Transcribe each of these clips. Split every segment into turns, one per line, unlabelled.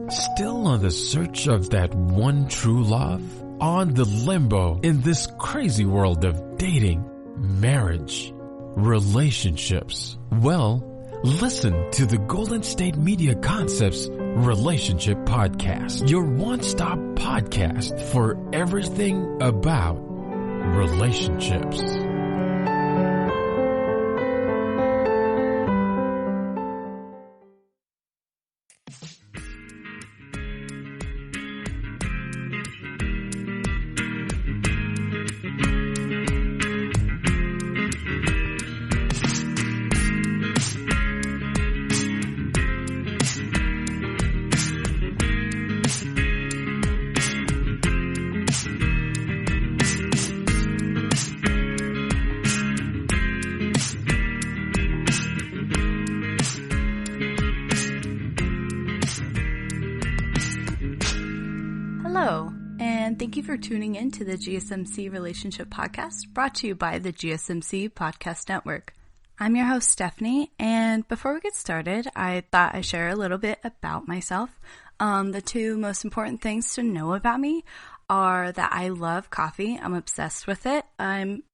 Still on the search of that one true love? On the limbo in this crazy world of dating, marriage, relationships? Well, listen to the Golden State Media Concepts Relationship Podcast, your one-stop podcast for everything about relationships.
Hello, and thank you for tuning in to the GSMC Relationship Podcast, brought to you by the GSMC Podcast Network. I'm your host, Stephanie, and before we get started, I thought I'd share a little bit about myself. The two most important things to know about me are that I love coffee. I'm obsessed with it.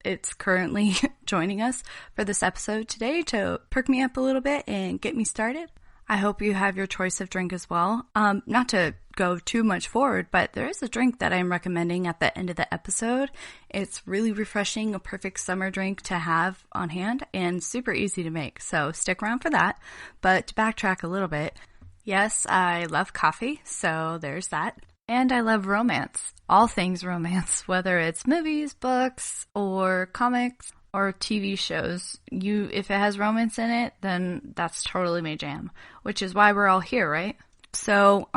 It's currently joining us for this episode today to perk me up a little bit and get me started. I hope you have your choice of drink as well. Not to go too much forward, but there is a drink that I'm recommending at the end of the episode. It's really refreshing, a perfect summer drink to have on hand, and super easy to make. So stick around for that. But to backtrack a little bit, yes, I love coffee, so there's that. And I love romance, all things romance, whether it's movies, books, or comics, or TV shows. If it has romance in it, then that's totally my jam, which is why we're all here, right? So,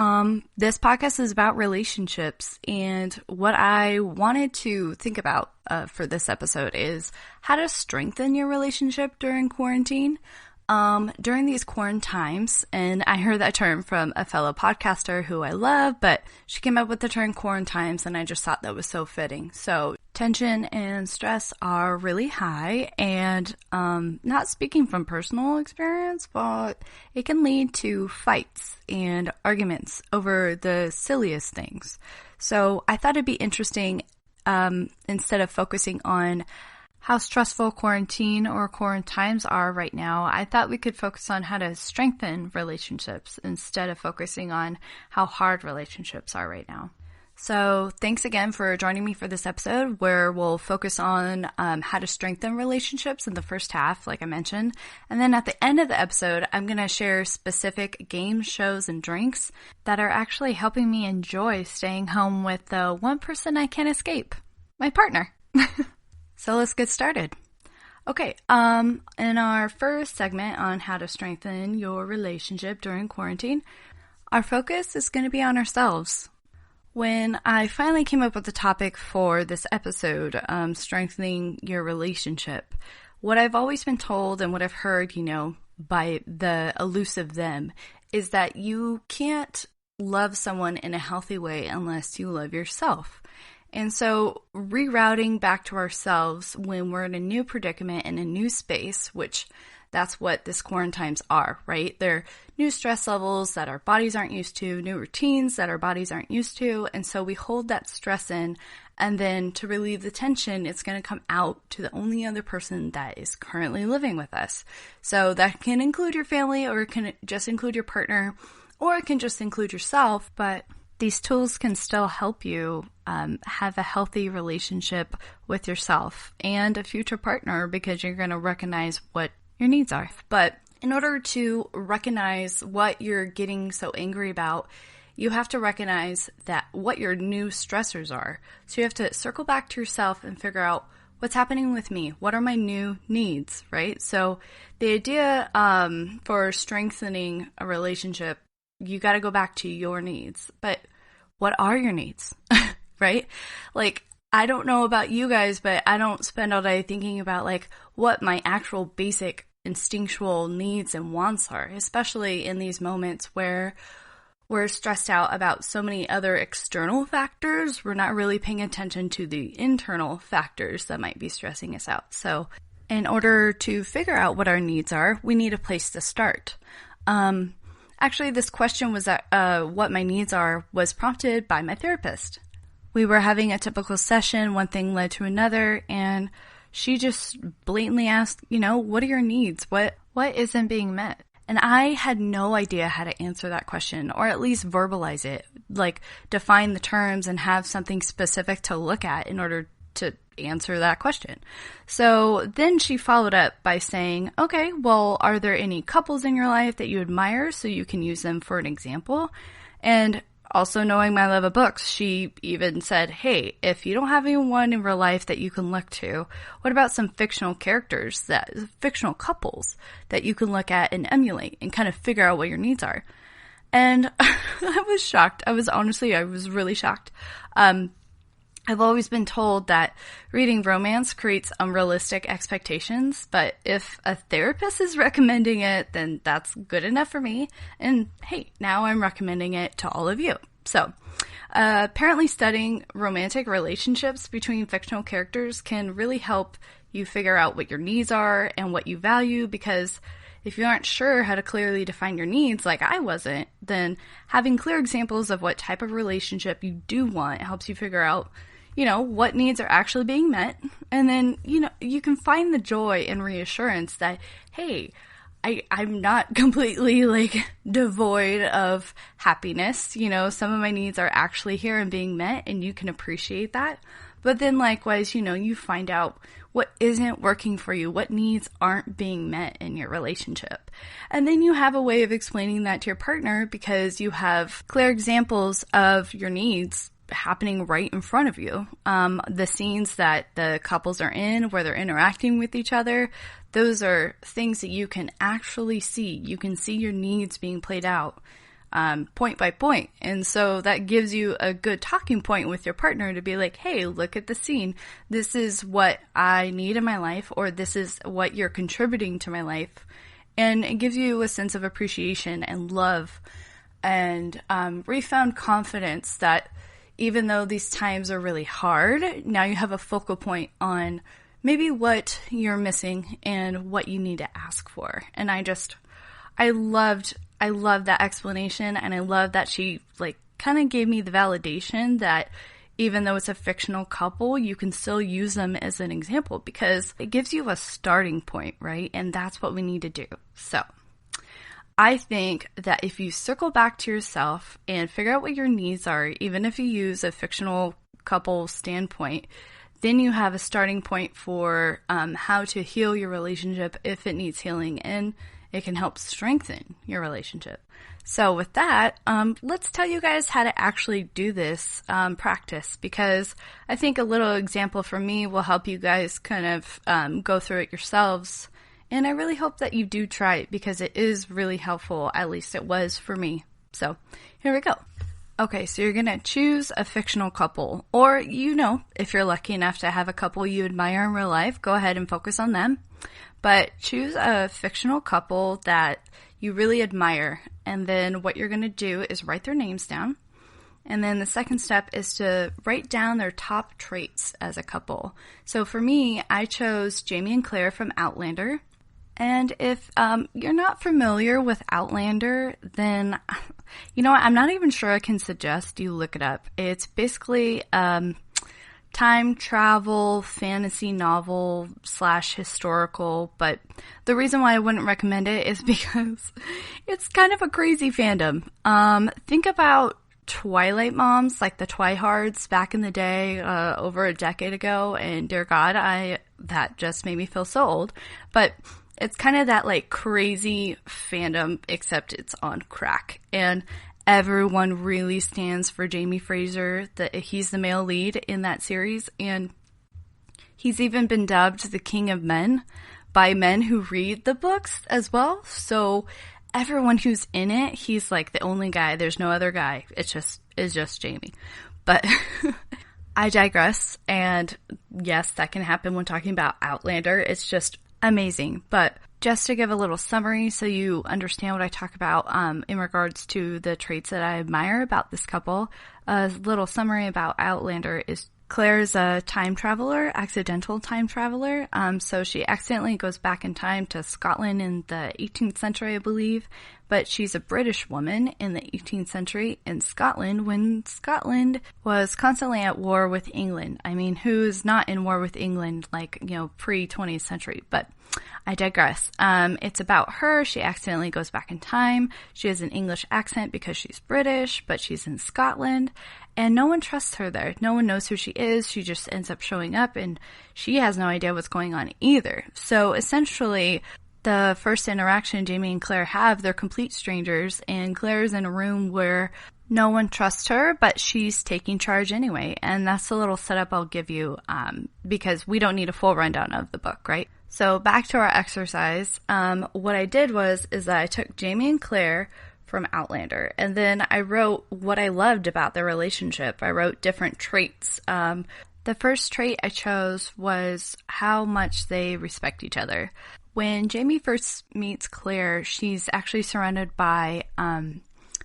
this podcast is about relationships, and what I wanted to think about for this episode is how to strengthen your relationship during quarantine. During these quarantine times, and I heard that term from a fellow podcaster who I love, but she came up with the term quarantines, and I just thought that was so fitting. So tension and stress are really high, and not speaking from personal experience, but it can lead to fights and arguments over the silliest things. So I thought it'd be interesting, instead of focusing on how stressful quarantine or quarantines are right now, I thought we could focus on how to strengthen relationships instead of focusing on how hard relationships are right now. So thanks again for joining me for this episode, where we'll focus on how to strengthen relationships in the first half, like I mentioned. And then at the end of the episode, I'm going to share specific games, shows, and drinks that are actually helping me enjoy staying home with the one person I can't escape, my partner. So let's get started. Okay, in our first segment on how to strengthen your relationship during quarantine, our focus is going to be on ourselves. When I finally came up with the topic for this episode, strengthening your relationship, what I've always been told and what I've heard, by the elusive them, is that you can't love someone in a healthy way unless you love yourself. And so rerouting back to ourselves when we're in a new predicament in a new space, which that's what this quarantines are, right? They're new stress levels that our bodies aren't used to, new routines that our bodies aren't used to. And so we hold that stress in, and then to relieve the tension, it's going to come out to the only other person that is currently living with us. So that can include your family, or it can just include your partner, or it can just include yourself. But these tools can still help you have a healthy relationship with yourself and a future partner, because you're going to recognize what your needs are. But in order to recognize what you're getting so angry about, you have to recognize that what your new stressors are. So you have to circle back to yourself and figure out what's happening with me. What are my new needs, right? So the idea for strengthening a relationship, you got to go back to your needs. But what are your needs, right? Like, I don't know about you guys, but I don't spend all day thinking about what my actual basic instinctual needs and wants are, especially in these moments where we're stressed out about so many other external factors. We're not really paying attention to the internal factors that might be stressing us out. So in order to figure out what our needs are, we need a place to start. Actually, this question was what my needs are was prompted by my therapist. We were having a typical session, one thing led to another, and she just blatantly asked, what are your needs? What isn't being met? And I had no idea how to answer that question, or at least verbalize it, like define the terms and have something specific to look at in order to answer that question. So then she followed up by saying, okay, well, are there any couples in your life that you admire so you can use them for an example? And also, knowing my love of books, she even said, hey, if you don't have anyone in real life that you can look to, what about some fictional couples that you can look at and emulate and kind of figure out what your needs are? And I was shocked. I was really shocked. I've always been told that reading romance creates unrealistic expectations, but if a therapist is recommending it, then that's good enough for me. And hey, now I'm recommending it to all of you. So, apparently studying romantic relationships between fictional characters can really help you figure out what your needs are and what you value, because if you aren't sure how to clearly define your needs, like I wasn't, then having clear examples of what type of relationship you do want helps you figure out what needs are actually being met. And then, you can find the joy and reassurance that, hey, I'm not completely devoid of happiness. Some of my needs are actually here and being met, and you can appreciate that. But then likewise, you find out what isn't working for you, what needs aren't being met in your relationship. And then you have a way of explaining that to your partner because you have clear examples of your needs happening right in front of you. The scenes that the couples are in, where they're interacting with each other, those are things that you can actually see. You can see your needs being played out point by point. And so that gives you a good talking point with your partner to be like, hey, look at the scene. This is what I need in my life, or this is what you're contributing to my life. And it gives you a sense of appreciation and love and refound confidence that even though these times are really hard, now you have a focal point on maybe what you're missing and what you need to ask for. And I loved that explanation, and I love that she kind of gave me the validation that even though it's a fictional couple, you can still use them as an example because it gives you a starting point, right? And that's what we need to do. So I think that if you circle back to yourself and figure out what your needs are, even if you use a fictional couple standpoint, then you have a starting point for how to heal your relationship if it needs healing, and it can help strengthen your relationship. So with that, let's tell you guys how to actually do this practice, because I think a little example from me will help you guys kind of go through it yourselves. And I really hope that you do try it because it is really helpful. At least it was for me. So here we go. Okay, so you're going to choose a fictional couple, or, if you're lucky enough to have a couple you admire in real life, go ahead and focus on them. But choose a fictional couple that you really admire. And then what you're going to do is write their names down. And then the second step is to write down their top traits as a couple. So for me, I chose Jamie and Claire from Outlander. And if you're not familiar with Outlander, then, I'm not even sure I can suggest you look it up. It's basically time travel, fantasy novel / historical, but the reason why I wouldn't recommend it is because it's kind of a crazy fandom. Think about Twilight moms, like the Twihards back in the day, over a decade ago, and dear God, that just made me feel so old. But it's kind of that crazy fandom, except it's on crack. And everyone really stands for Jamie Fraser. He's the male lead in that series. And he's even been dubbed the King of Men by men who read the books as well. So everyone who's in it, he's the only guy. There's no other guy. It's just Jamie. But I digress. And yes, that can happen when talking about Outlander. It's just amazing. But just to give a little summary so you understand what I talk about in regards to the traits that I admire about this couple, a little summary about Outlander is Claire's a time traveler, accidental time traveler. So she accidentally goes back in time to Scotland in the 18th century, I believe, but she's a British woman in the 18th century in Scotland when Scotland was constantly at war with England. I mean, who's not in war with England like, pre-20th century? But I digress. It's about her. She accidentally goes back in time. She has an English accent because she's British, but she's in Scotland. And no one trusts her there. No one knows who she is. She just ends up showing up and she has no idea what's going on either. So essentially, the first interaction Jamie and Claire have, they're complete strangers, and Claire's in a room where no one trusts her, but she's taking charge anyway. And that's a little setup I'll give you because we don't need a full rundown of the book, right? So back to our exercise. What I did is that I took Jamie and Claire from Outlander, and then I wrote what I loved about their relationship. I wrote different traits. The first trait I chose was how much they respect each other. When Jamie first meets Claire, she's actually surrounded by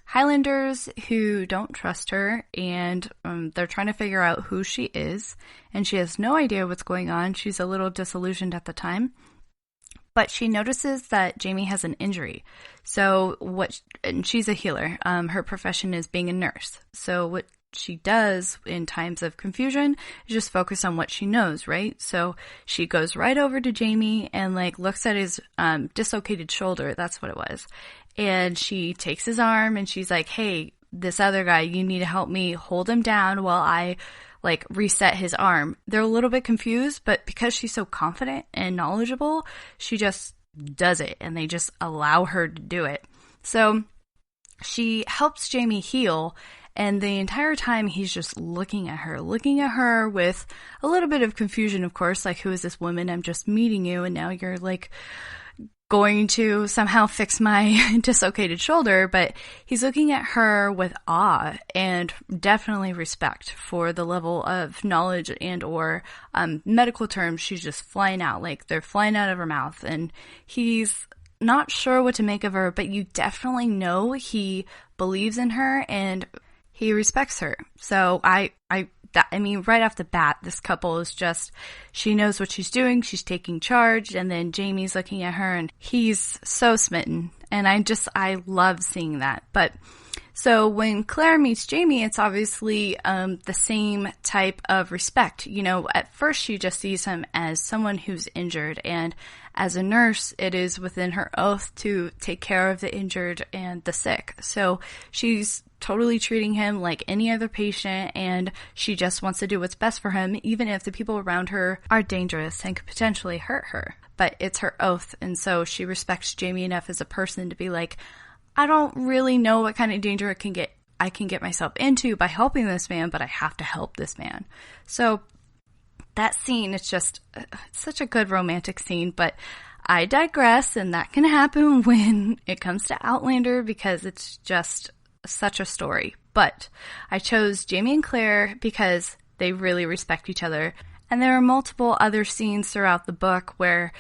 Highlanders who don't trust her, and they're trying to figure out who she is, and she has no idea what's going on. She's a little disillusioned at the time, but she notices that Jamie has an injury. And she's a healer. Her profession is being a nurse. So what she does in times of confusion is just focus on what she knows, right? So she goes right over to Jamie and looks at his dislocated shoulder. That's what it was. And she takes his arm and she's like, hey, this other guy, you need to help me hold him down while I reset his arm. They're a little bit confused, but because she's so confident and knowledgeable, she just does it and they just allow her to do it. So she helps Jamie heal. And the entire time he's just looking at her with a little bit of confusion, of course, who is this woman? I'm just meeting you. And now you're going to somehow fix my dislocated shoulder. But he's looking at her with awe and definitely respect for the level of knowledge and or medical terms. She's just flying out, they're flying out of her mouth. And he's not sure what to make of her, but you definitely know he believes in her and he respects her. So I mean, right off the bat, this couple is just, she knows what she's doing. She's taking charge. And then Jamie's looking at her and he's so smitten. And I love seeing that. But so when Claire meets Jamie, it's obviously the same type of respect. At first she just sees him as someone who's injured. And as a nurse, it is within her oath to take care of the injured and the sick. So she's totally treating him like any other patient, and she just wants to do what's best for him, even if the people around her are dangerous and could potentially hurt her. But it's her oath, and so she respects Jamie enough as a person to be like, I don't really know what kind of danger I can get myself into by helping this man, but I have to help this man. So that scene, it's such a good romantic scene, but I digress, and that can happen when it comes to Outlander because it's just such a story. But I chose Jamie and Claire because they really respect each other. And there are multiple other scenes throughout the book where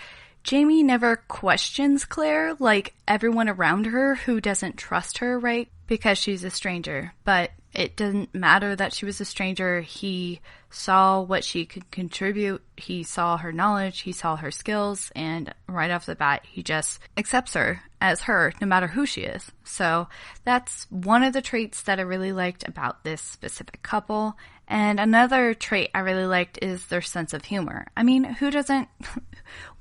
Jamie never questions Claire like everyone around her who doesn't trust her, right? Because she's a stranger. But it doesn't matter that she was a stranger. He saw what she could contribute. He saw her knowledge. He saw her skills. And right off the bat, he just accepts her as her, no matter who she is. So that's one of the traits that I really liked about this specific couple. And another trait I really liked is their sense of humor. I mean, who doesn't?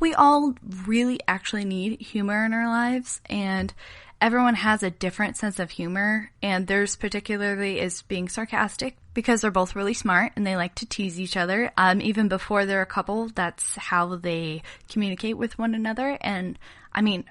We all really actually need humor in our lives, and everyone has a different sense of humor, and theirs particularly is being sarcastic because they're both really smart and they like to tease each other. Even before they're a couple, that's how they communicate with one another. And I mean,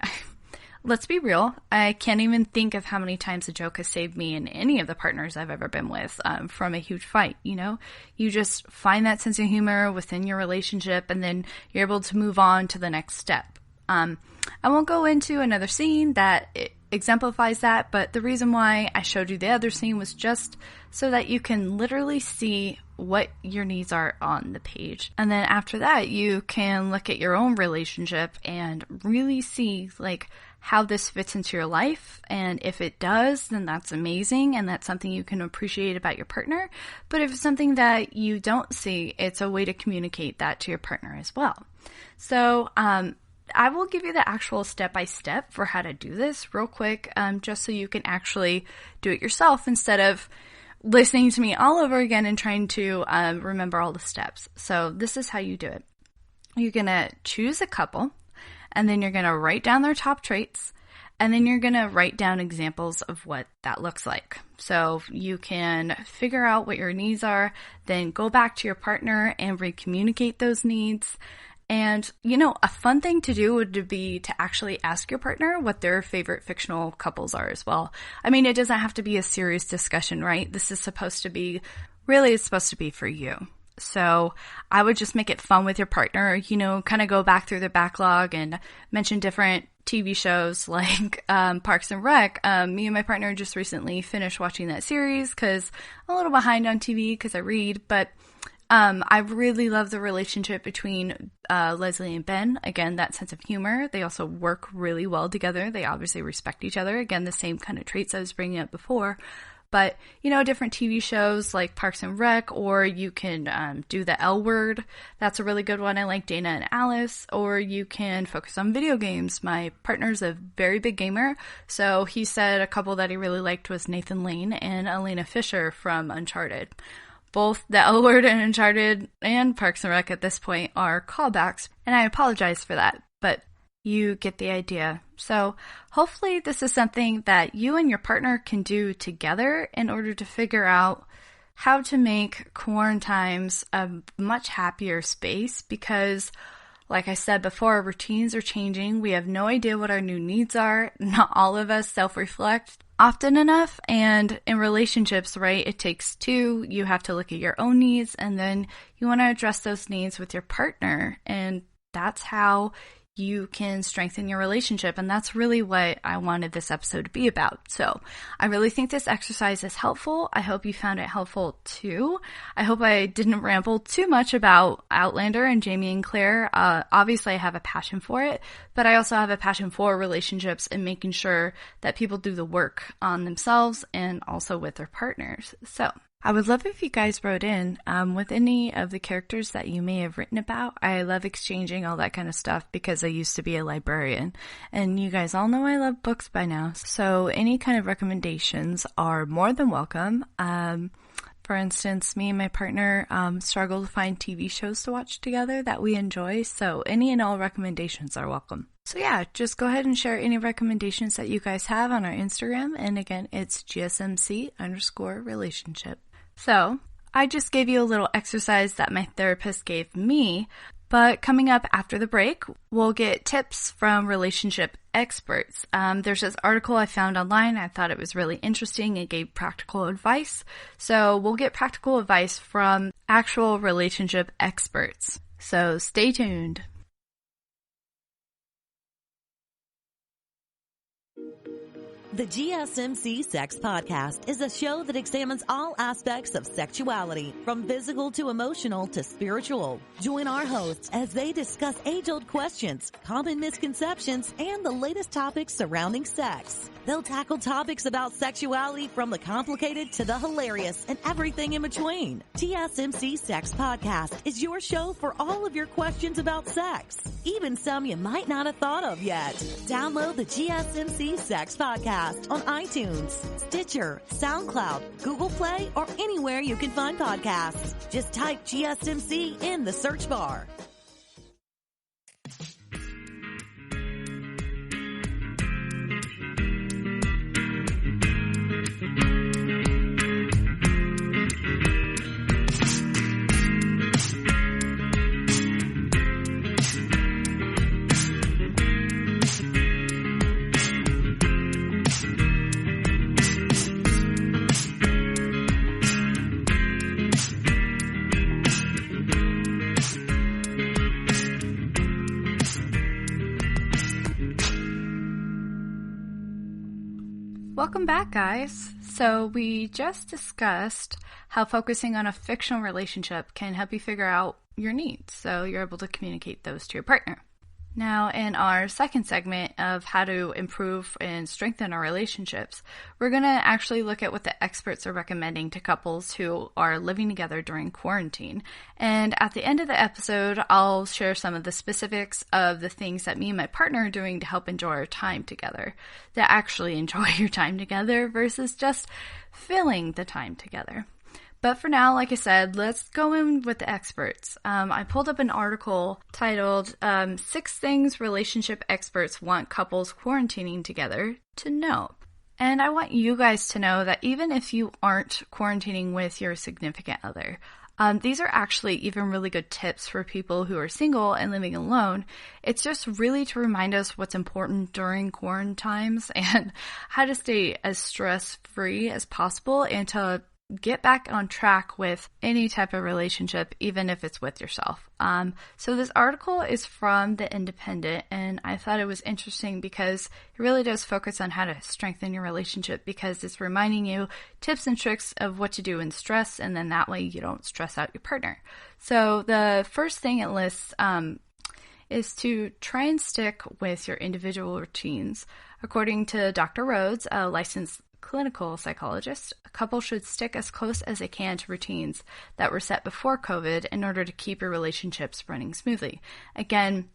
let's be real. I can't even think of how many times a joke has saved me and any of the partners I've ever been with from a huge fight. You just find that sense of humor within your relationship, and then you're able to move on to the next step. I won't go into another scene that exemplifies that, but the reason why I showed you the other scene was just so that you can literally see what your needs are on the page. And then after that, you can look at your own relationship and really see how this fits into your life. And if it does, then that's amazing, and that's something you can appreciate about your partner. But if it's something that you don't see, it's a way to communicate that to your partner as well. So I will give you the actual step-by-step for how to do this real quick, just so you can actually do it yourself instead of listening to me all over again and trying to remember all the steps. So this is how you do it. You're going to choose a couple, and then you're going to write down their top traits, and then you're going to write down examples of what that looks like. So you can figure out what your needs are, then go back to your partner and re-communicate those needs. And, a fun thing to do would be to actually ask your partner what their favorite fictional couples are as well. I mean, it doesn't have to be a serious discussion, right? This is supposed to be for you. So I would just make it fun with your partner, kind of go back through the backlog and mention different TV shows like Parks and Rec. Me and my partner just recently finished watching that series because I'm a little behind on TV because I read, but I really love the relationship between Leslie and Ben. Again, that sense of humor. They also work really well together. They obviously respect each other. Again, the same kind of traits I was bringing up before. But, different TV shows like Parks and Rec, or you can do the L Word. That's a really good one. I like Dana and Alice. Or you can focus on video games. My partner's a very big gamer, so he said a couple that he really liked was Nathan Lane and Elena Fisher from Uncharted. Both the L Word and Uncharted and Parks and Rec at this point are callbacks, and I apologize for that, but you get the idea. So hopefully this is something that you and your partner can do together in order to figure out how to make quarantines a much happier space, because like I said before, routines are changing. We have no idea what our new needs are. Not all of us self-reflect often enough. And in relationships, right, it takes two. You have to look at your own needs, and then you want to address those needs with your partner. And that's how you can strengthen your relationship. And that's really what I wanted this episode to be about. So I really think this exercise is helpful. I hope you found it helpful too. I hope I didn't ramble too much about Outlander and Jamie and Claire. Obviously I have a passion for it, but I also have a passion for relationships and making sure that people do the work on themselves and also with their partners. So I would love if you guys wrote in with any of the characters that you may have written about. I love exchanging all that kind of stuff because I used to be a librarian, and you guys all know I love books by now. So any kind of recommendations are more than welcome. For instance, me and my partner struggle to find TV shows to watch together that we enjoy, so any and all recommendations are welcome. So yeah, just go ahead and share any recommendations that you guys have on our Instagram, and again, it's GSMC_relationship. So I just gave you a little exercise that my therapist gave me, but coming up after the break, we'll get tips from relationship experts. There's this article I found online. I thought it was really interesting. It gave practical advice. So we'll get practical advice from actual relationship experts. So stay tuned.
The GSMC Sex Podcast is a show that examines all aspects of sexuality, from physical to emotional to spiritual. Join our hosts as they discuss age-old questions, common misconceptions, and the latest topics surrounding sex. They'll tackle topics about sexuality from the complicated to the hilarious and everything in between. GSMC Sex Podcast is your show for all of your questions about sex, even some you might not have thought of yet. Download the GSMC Sex Podcast on iTunes, Stitcher, SoundCloud, Google Play, or anywhere you can find podcasts. Just type GSMC in the search bar.
Welcome back, guys. So we just discussed how focusing on a fictional relationship can help you figure out your needs, so you're able to communicate those to your partner. Now, in our second segment of how to improve and strengthen our relationships, we're going to actually look at what the experts are recommending to couples who are living together during quarantine. And at the end of the episode, I'll share some of the specifics of the things that me and my partner are doing to help enjoy our time together, to actually enjoy your time together versus just filling the time together. But for now, like I said, let's go in with the experts. I pulled up an article titled 6 Things Relationship Experts Want Couples Quarantining Together to Know. And I want you guys to know that even if you aren't quarantining with your significant other, these are actually even really good tips for people who are single and living alone. It's just really to remind us what's important during quarantine times and how to stay as stress-free as possible and to get back on track with any type of relationship, even if it's with yourself. So this article is from The Independent, and I thought it was interesting because it really does focus on how to strengthen your relationship, because it's reminding you tips and tricks of what to do in stress, and then that way you don't stress out your partner. So the first thing it lists is to try and stick with your individual routines. According to Dr. Rhodes, a licensed clinical psychologist, a couple should stick as close as they can to routines that were set before COVID in order to keep your relationships running smoothly. Again,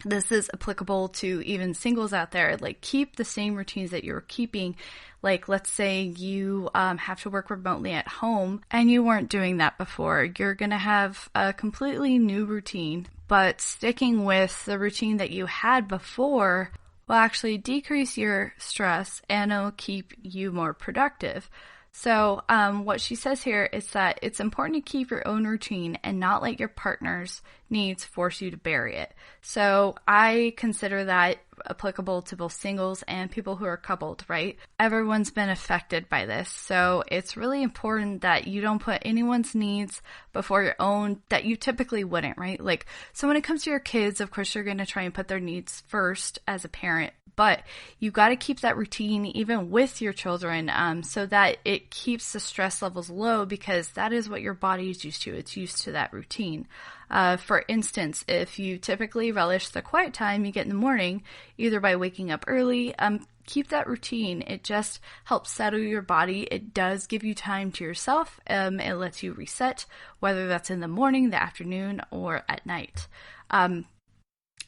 this is applicable to even singles out there. Like, keep the same routines that you're keeping. Like, let's say you have to work remotely at home and you weren't doing that before. You're going to have a completely new routine, but sticking with the routine that you had before will actually decrease your stress and it'll keep you more productive. So what she says here is that it's important to keep your own routine and not let your partner's needs force you to bury it. So I consider that applicable to both singles and people who are coupled, right? Everyone's been affected by this. So it's really important that you don't put anyone's needs before your own that you typically wouldn't, right? Like, so when it comes to your kids, of course, you're going to try and put their needs first as a parent. But you got to keep that routine even with your children so that it keeps the stress levels low, because that is what your body is used to. It's used to that routine. For instance, if you typically relish the quiet time you get in the morning, either by waking up early, keep that routine. It just helps settle your body. It does give you time to yourself. It lets you reset, whether that's in the morning, the afternoon, or at night.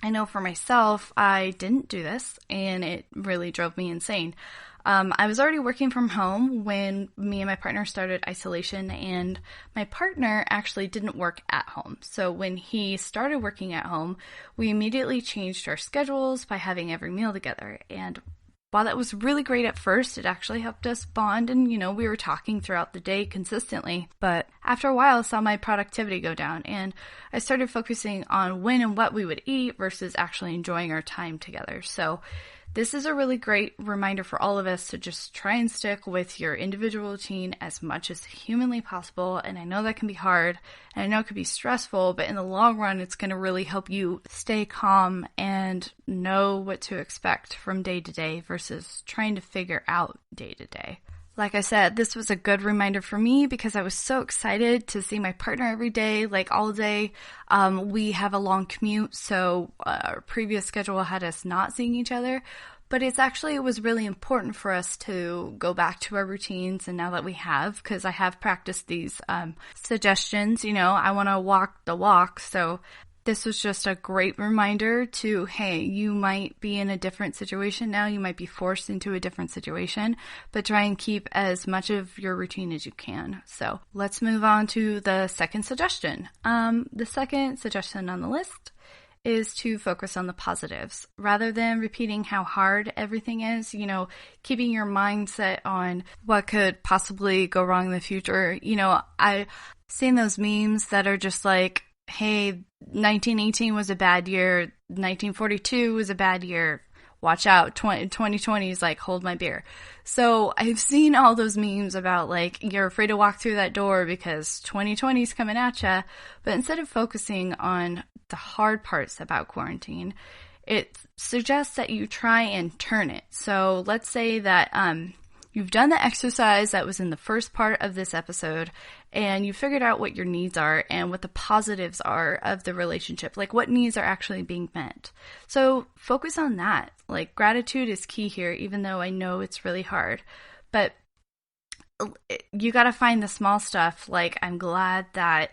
I know for myself, I didn't do this, and it really drove me insane. I was already working from home when me and my partner started isolation, and my partner actually didn't work at home. So when he started working at home, we immediately changed our schedules by having every meal together. And while that was really great at first, it actually helped us bond, and, we were talking throughout the day consistently. But after a while, I saw my productivity go down, and I started focusing on when and what we would eat versus actually enjoying our time together. So this is a really great reminder for all of us to just try and stick with your individual routine as much as humanly possible. And I know that can be hard, and I know it can be stressful, but in the long run, it's going to really help you stay calm and know what to expect from day to day versus trying to figure out day to day. Like I said, this was a good reminder for me because I was so excited to see my partner every day, like all day. We have a long commute, so our previous schedule had us not seeing each other. But it was really important for us to go back to our routines. And now that we have, because I have practiced these suggestions, I want to walk the walk. So this was just a great reminder to, hey, you might be in a different situation now. You might be forced into a different situation, but try and keep as much of your routine as you can. So let's move on to the second suggestion. The second suggestion on the list is to focus on the positives rather than repeating how hard everything is, keeping your mindset on what could possibly go wrong in the future. I've seen those memes that are just like, hey, 1918 was a bad year, 1942 was a bad year, watch out, 2020 is like, hold my beer. So I've seen all those memes about like, you're afraid to walk through that door because 2020 is coming at you. But instead of focusing on the hard parts about quarantine, it suggests that you try and turn it. So let's say that you've done the exercise that was in the first part of this episode, and you figured out what your needs are and what the positives are of the relationship, like what needs are actually being met. So focus on that. Like, gratitude is key here, even though I know it's really hard. But you got to find the small stuff. Like, I'm glad that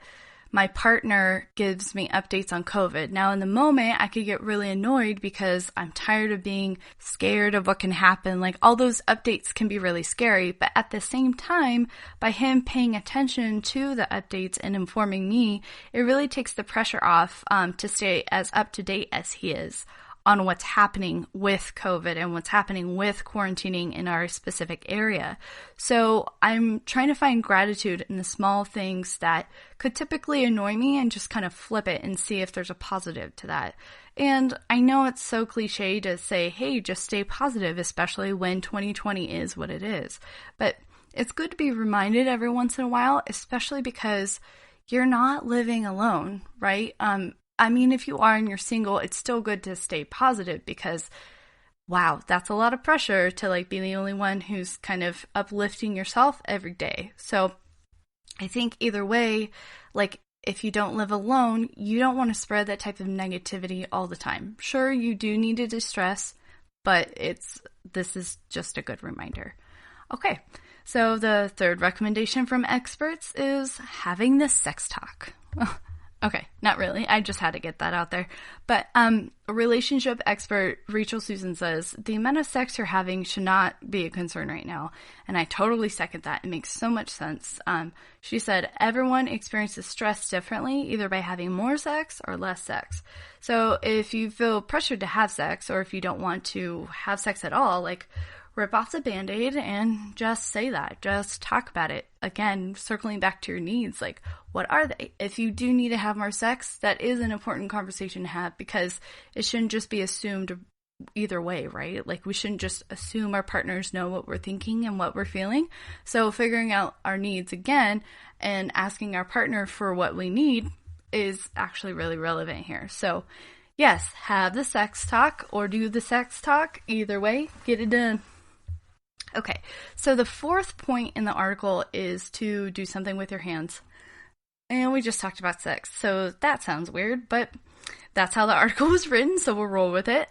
my partner gives me updates on COVID. Now, in the moment, I could get really annoyed because I'm tired of being scared of what can happen. Like, all those updates can be really scary. But at the same time, by him paying attention to the updates and informing me, it really takes the pressure off to stay as up to date as he is on what's happening with COVID and what's happening with quarantining in our specific area. So I'm trying to find gratitude in the small things that could typically annoy me and just kind of flip it and see if there's a positive to that. And I know it's so cliche to say, hey, just stay positive, especially when 2020 is what it is. But it's good to be reminded every once in a while, especially because you're not living alone, right? I mean, if you are and you're single, it's still good to stay positive because, wow, that's a lot of pressure to like be the only one who's kind of uplifting yourself every day. So I think either way, like if you don't live alone, you don't want to spread that type of negativity all the time. Sure, you do need to distress, but this is just a good reminder. Okay, so the third recommendation from experts is having the sex talk. Okay, not really. I just had to get that out there. But a relationship expert, Rachel Susan, says, the amount of sex you're having should not be a concern right now. And I totally second that. It makes so much sense. She said, everyone experiences stress differently, either by having more sex or less sex. So if you feel pressured to have sex, or if you don't want to have sex at all, like, rip off the Band-Aid and just say that. Just talk about it. Again, circling back to your needs, like, what are they? If you do need to have more sex, that is an important conversation to have because it shouldn't just be assumed either way, right? Like, we shouldn't just assume our partners know what we're thinking and what we're feeling. So figuring out our needs again and asking our partner for what we need is actually really relevant here. So yes, have the sex talk or do the sex talk. Either way, get it done. Okay, so the fourth point in the article is to do something with your hands. And we just talked about sex, so that sounds weird, but that's how the article was written, so we'll roll with it.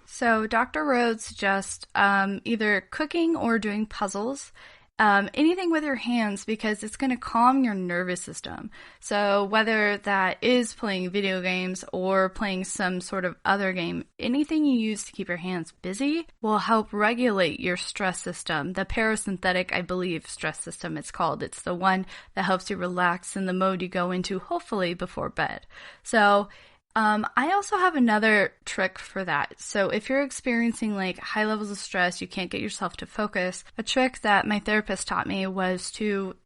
So Dr. Rhodes suggests either cooking or doing puzzles. Anything with your hands because it's going to calm your nervous system. So whether that is playing video games or playing some sort of other game, anything you use to keep your hands busy will help regulate your stress system. The parasympathetic, I believe, stress system it's called. It's the one that helps you relax in the mode you go into, hopefully before bed. So I also have another trick for that. So if you're experiencing like high levels of stress, you can't get yourself to focus, a trick that my therapist taught me was to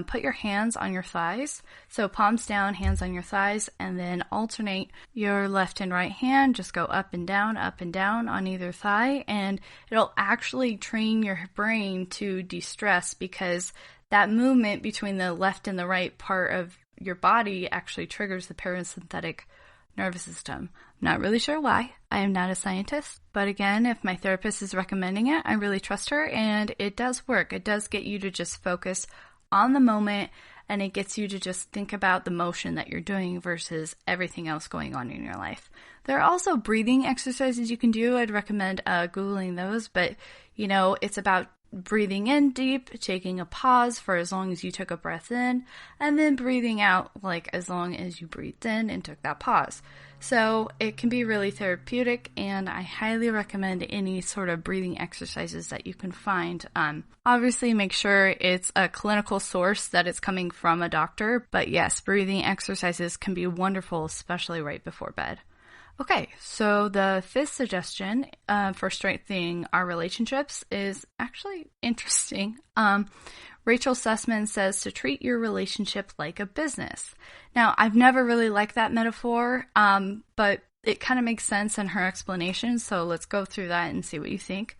put your hands on your thighs. So palms down, hands on your thighs, and then alternate your left and right hand. Just go up and down on either thigh, and it'll actually train your brain to de-stress because that movement between the left and the right part of your body actually triggers the parasympathetic nervous system. I'm not really sure why. I am not a scientist, but again, if my therapist is recommending it, I really trust her, and it does work. It does get you to just focus on the moment, and it gets you to just think about the motion that you're doing versus everything else going on in your life. There are also breathing exercises you can do. I'd recommend Googling those, but it's about breathing in deep, taking a pause for as long as you took a breath in, and then breathing out like as long as you breathed in and took that pause. So it can be really therapeutic, and I highly recommend any sort of breathing exercises that you can find. Obviously, make sure it's a clinical source, that it's coming from a doctor, but yes, breathing exercises can be wonderful, especially right before bed. Okay, so the fifth suggestion for strengthening our relationships is actually interesting. Rachel Sussman says to treat your relationship like a business. Now, I've never really liked that metaphor, but it kind of makes sense in her explanation, so let's go through that and see what you think.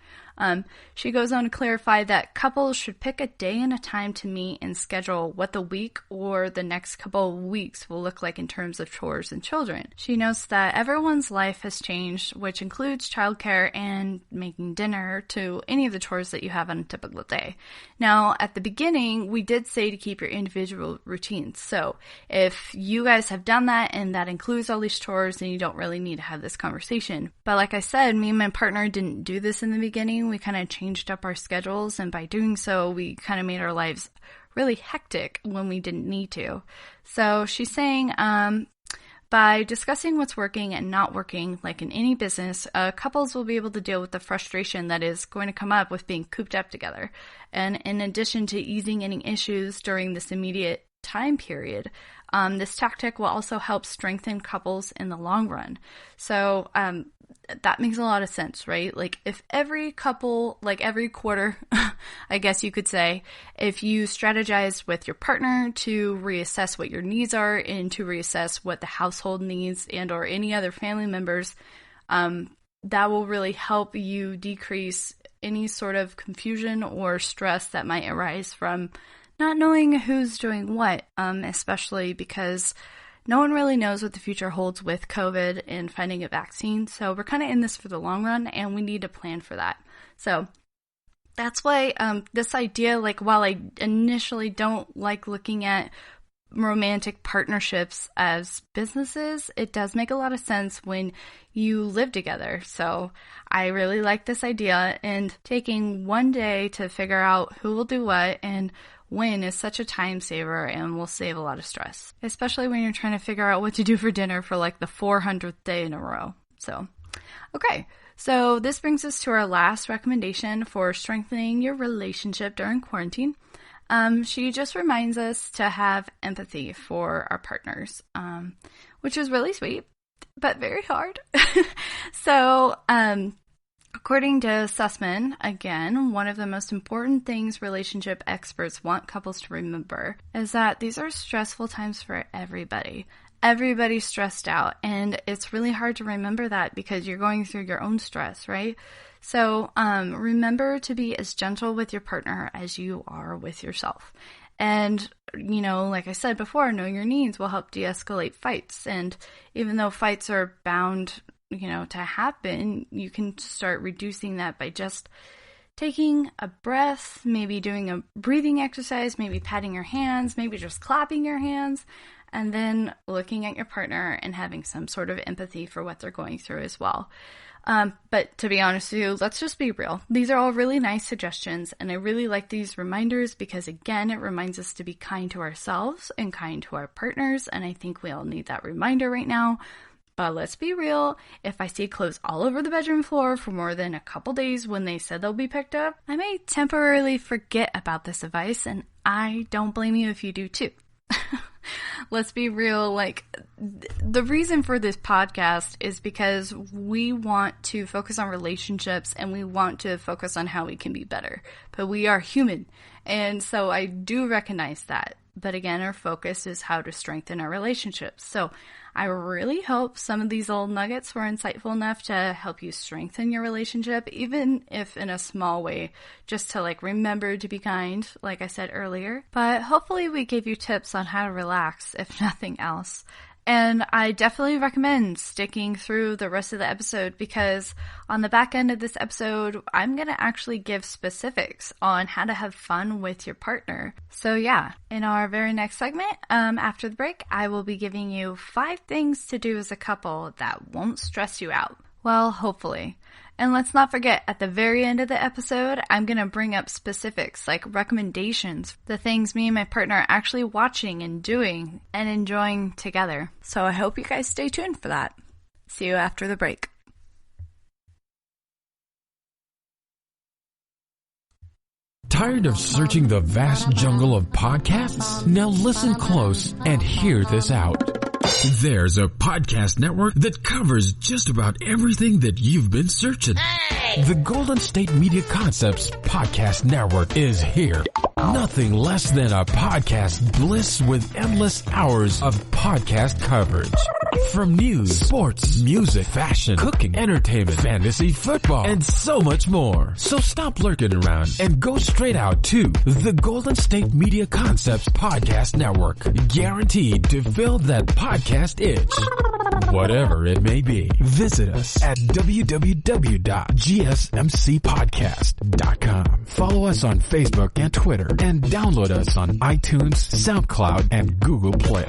She goes on to clarify that couples should pick a day and a time to meet and schedule what the week or the next couple of weeks will look like in terms of chores and children. She notes that everyone's life has changed, which includes childcare and making dinner to any of the chores that you have on a typical day. Now, at the beginning, we did say to keep your individual routines. So if you guys have done that and that includes all these chores, then you don't really need to have this conversation. But like I said, me and my partner didn't do this in the beginning. We kind of changed up our schedules, and by doing so, we kind of made our lives really hectic when we didn't need to. So she's saying, by discussing what's working and not working, like in any business, couples will be able to deal with the frustration that is going to come up with being cooped up together. And in addition to easing any issues during this immediate time period, this tactic will also help strengthen couples in the long run. So that makes a lot of sense, right? Like if every couple, like every quarter, I guess you could say, if you strategize with your partner to reassess what your needs are and to reassess what the household needs and or any other family members, that will really help you decrease any sort of confusion or stress that might arise from not knowing who's doing what, especially because no one really knows what the future holds with COVID and finding a vaccine. So we're kind of in this for the long run, and we need to plan for that. So that's why this idea, like while I initially don't like looking at romantic partnerships as businesses, it does make a lot of sense when you live together. So I really like this idea, and taking one day to figure out who will do what and when is such a time saver and will save a lot of stress, especially when you're trying to figure out what to do for dinner for like the 400th day in a row. So, okay. So this brings us to our last recommendation for strengthening your relationship during quarantine. She just reminds us to have empathy for our partners, which is really sweet, but very hard. So, according to Sussman, again, one of the most important things relationship experts want couples to remember is that these are stressful times for everybody. Everybody's stressed out, and it's really hard to remember that because you're going through your own stress, right? So remember to be as gentle with your partner as you are with yourself. And, you know, like I said before, know your needs will help de-escalate fights. And even though fights are bound, you know, to happen, you can start reducing that by just taking a breath, maybe doing a breathing exercise, maybe patting your hands, maybe just clapping your hands, and then looking at your partner and having some sort of empathy for what they're going through as well. But to be honest with you, let's just be real. These are all really nice suggestions, and I really like these reminders because, again, it reminds us to be kind to ourselves and kind to our partners, and I think we all need that reminder right now. But let's be real, if I see clothes all over the bedroom floor for more than a couple days when they said they'll be picked up, I may temporarily forget about this advice, and I don't blame you if you do too. Let's be real, like, the reason for this podcast is because we want to focus on relationships and we want to focus on how we can be better. But we are human, and so I do recognize that. But again, our focus is how to strengthen our relationships. So I really hope some of these little nuggets were insightful enough to help you strengthen your relationship, even if in a small way, just to like remember to be kind, like I said earlier. But hopefully we gave you tips on how to relax, if nothing else. And I definitely recommend sticking through the rest of the episode because on the back end of this episode, I'm going to actually give specifics on how to have fun with your partner. So yeah, in our very next segment, after the break, I will be giving you 5 things to do as a couple that won't stress you out. Well, hopefully. And let's not forget, at the very end of the episode, I'm going to bring up specifics like recommendations, the things me and my partner are actually watching and doing and enjoying together. So I hope you guys stay tuned for that. See you after the break.
Tired of searching the vast jungle of podcasts? Now listen close and hear this out. There's a podcast network that covers just about everything that you've been searching. Hey! The Golden State Media Concepts Podcast Network is here. Nothing less than a podcast bliss with endless hours of podcast coverage. From news, sports, music, fashion, cooking, entertainment, fantasy, football, and so much more. So stop lurking around and go straight out to the Golden State Media Concepts Podcast Network. Guaranteed to fill that podcast itch. Whatever it may be. Visit us at www.gsmcpodcast.com. Follow us on Facebook and Twitter, and download us on iTunes, SoundCloud, and Google Play.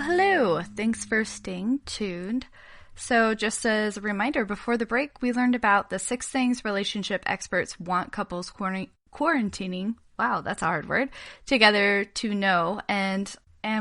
Hello. Thanks for staying tuned. So just as a reminder, before the break, we learned about the 6 things relationship experts want couples quarantining, wow, that's a hard word, together to know. And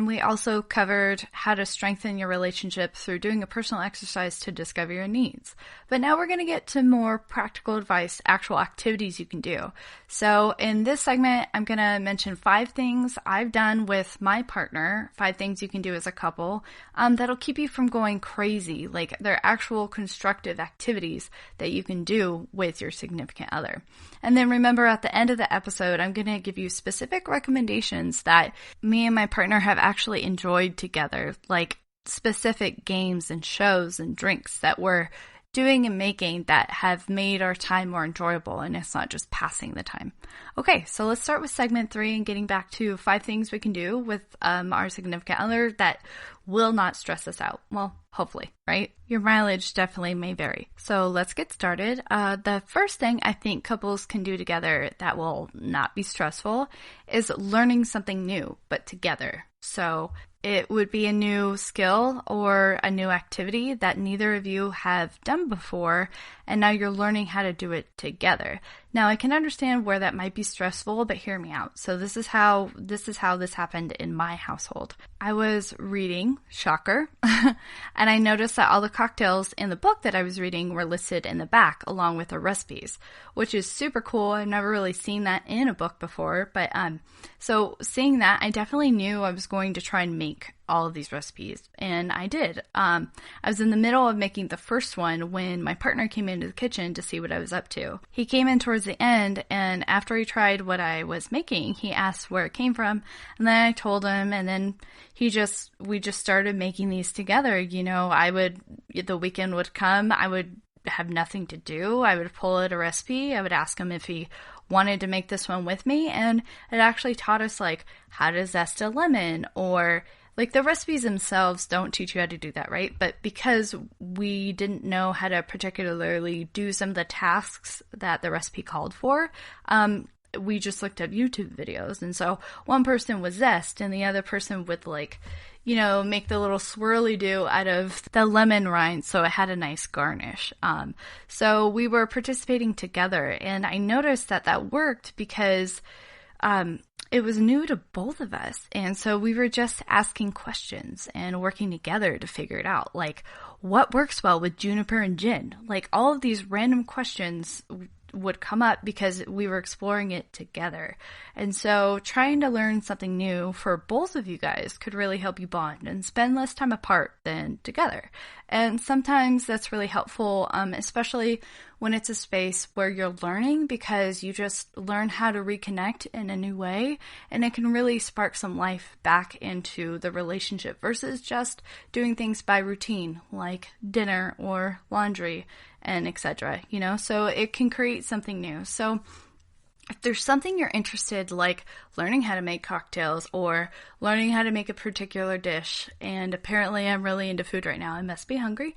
we also covered how to strengthen your relationship through doing a personal exercise to discover your needs. But now we're going to get to more practical advice, actual activities you can do. So in this segment, I'm going to mention 5 things I've done with my partner, 5 things you can do as a couple that'll keep you from going crazy. Like they're actual constructive activities that you can do with your significant other. And then remember, at the end of the episode, I'm going to give you specific recommendations that me and my partner have actually enjoyed together, like specific games and shows and drinks that we're doing and making that have made our time more enjoyable, and it's not just passing the time. Okay, so let's start with segment 3 and getting back to 5 things we can do with our significant other that will not stress us out. Well, hopefully, right? Your mileage definitely may vary. So let's get started. The first thing I think couples can do together that will not be stressful is learning something new, but together. So it would be a new skill or a new activity that neither of you have done before, and now you're learning how to do it together. Now, I can understand where that might be stressful, but hear me out. So this is how this happened in my household. I was reading, shocker, and I noticed that all the cocktails in the book that I was reading were listed in the back along with the recipes, which is super cool. I've never really seen that in a book before, but so seeing that, I definitely knew I was going to try and make all of these recipes, and I did. I was in the middle of making the first one when my partner came into the kitchen to see what I was up to. He came in towards the end, and after he tried what I was making, he asked where it came from, and then I told him, and then we just started making these together. You know, the weekend would come, I would have nothing to do. I would pull out a recipe. I would ask him if he wanted to make this one with me, and it actually taught us like how to zest a lemon, or like the recipes themselves don't teach you how to do that, right? But because we didn't know how to particularly do some of the tasks that the recipe called for, we just looked up YouTube videos. And so one person would zest and the other person would make the little swirly do out of the lemon rind so it had a nice garnish. So we were participating together, and I noticed that worked because it was new to both of us. And so we were just asking questions and working together to figure it out. Like, what works well with juniper and gin? Like, all of these random questions would come up because we were exploring it together. And so trying to learn something new for both of you guys could really help you bond and spend less time apart than together. And sometimes that's really helpful, especially when it's a space where you're learning, because you just learn how to reconnect in a new way, and it can really spark some life back into the relationship versus just doing things by routine like dinner or laundry and etc. So it can create something new. So if there's something you're interested, like learning how to make cocktails or learning how to make a particular dish, and apparently I'm really into food right now, I must be hungry,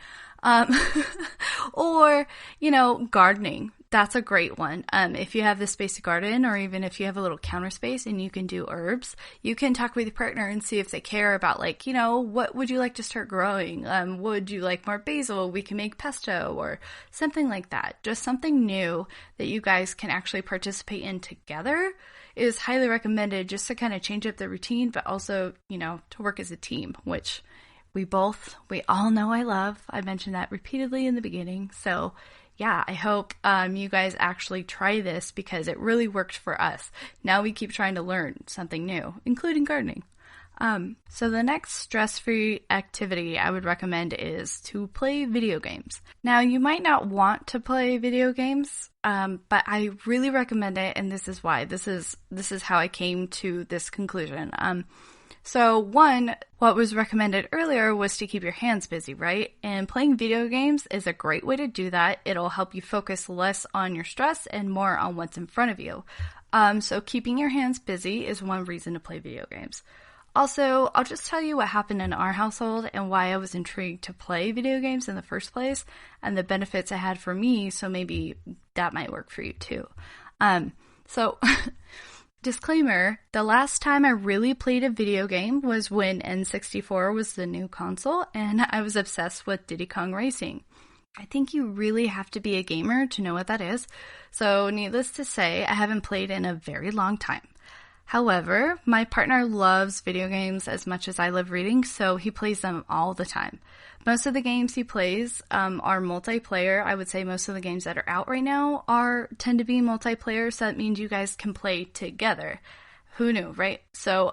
Or, gardening. That's a great one. If you have the space to garden, or even if you have a little counter space and you can do herbs, you can talk with your partner and see if they care about what would you like to start growing? Would you like more basil? We can make pesto or something like that. Just something new that you guys can actually participate in together is highly recommended, just to kind of change up the routine, but also, to work as a team, which we all know I love. I mentioned that repeatedly in the beginning. So yeah, I hope you guys actually try this, because it really worked for us. Now we keep trying to learn something new, including gardening. So the next stress-free activity I would recommend is to play video games. Now, you might not want to play video games, but I really recommend it, and this is why. This is how I came to this conclusion. So one, what was recommended earlier was to keep your hands busy, right? And playing video games is a great way to do that. It'll help you focus less on your stress and more on what's in front of you. So keeping your hands busy is one reason to play video games. Also, I'll just tell you what happened in our household and why I was intrigued to play video games in the first place, and the benefits it had for me, so maybe that might work for you too. Disclaimer, the last time I really played a video game was when N64 was the new console, and I was obsessed with Diddy Kong Racing. I think you really have to be a gamer to know what that is, so needless to say, I haven't played in a very long time. However, my partner loves video games as much as I love reading, so he plays them all the time. Most of the games he plays are multiplayer. I would say most of the games that are out right now tend to be multiplayer, so that means you guys can play together. Who knew, right? So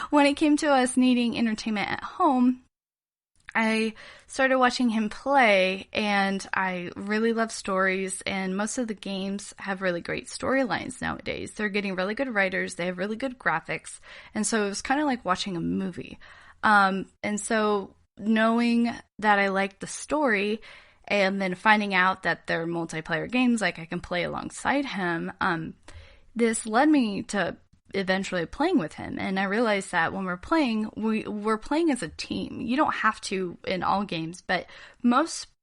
when it came to us needing entertainment at home, I started watching him play, and I really love stories, and most of the games have really great storylines nowadays. They're getting really good writers, they have really good graphics, and so it was kind of like watching a movie. And so knowing that I liked the story, and then finding out that they're multiplayer games, like I can play alongside him, this led me to eventually playing with him. And I realized that when we're playing, we're playing as a team. You don't have to in all games, but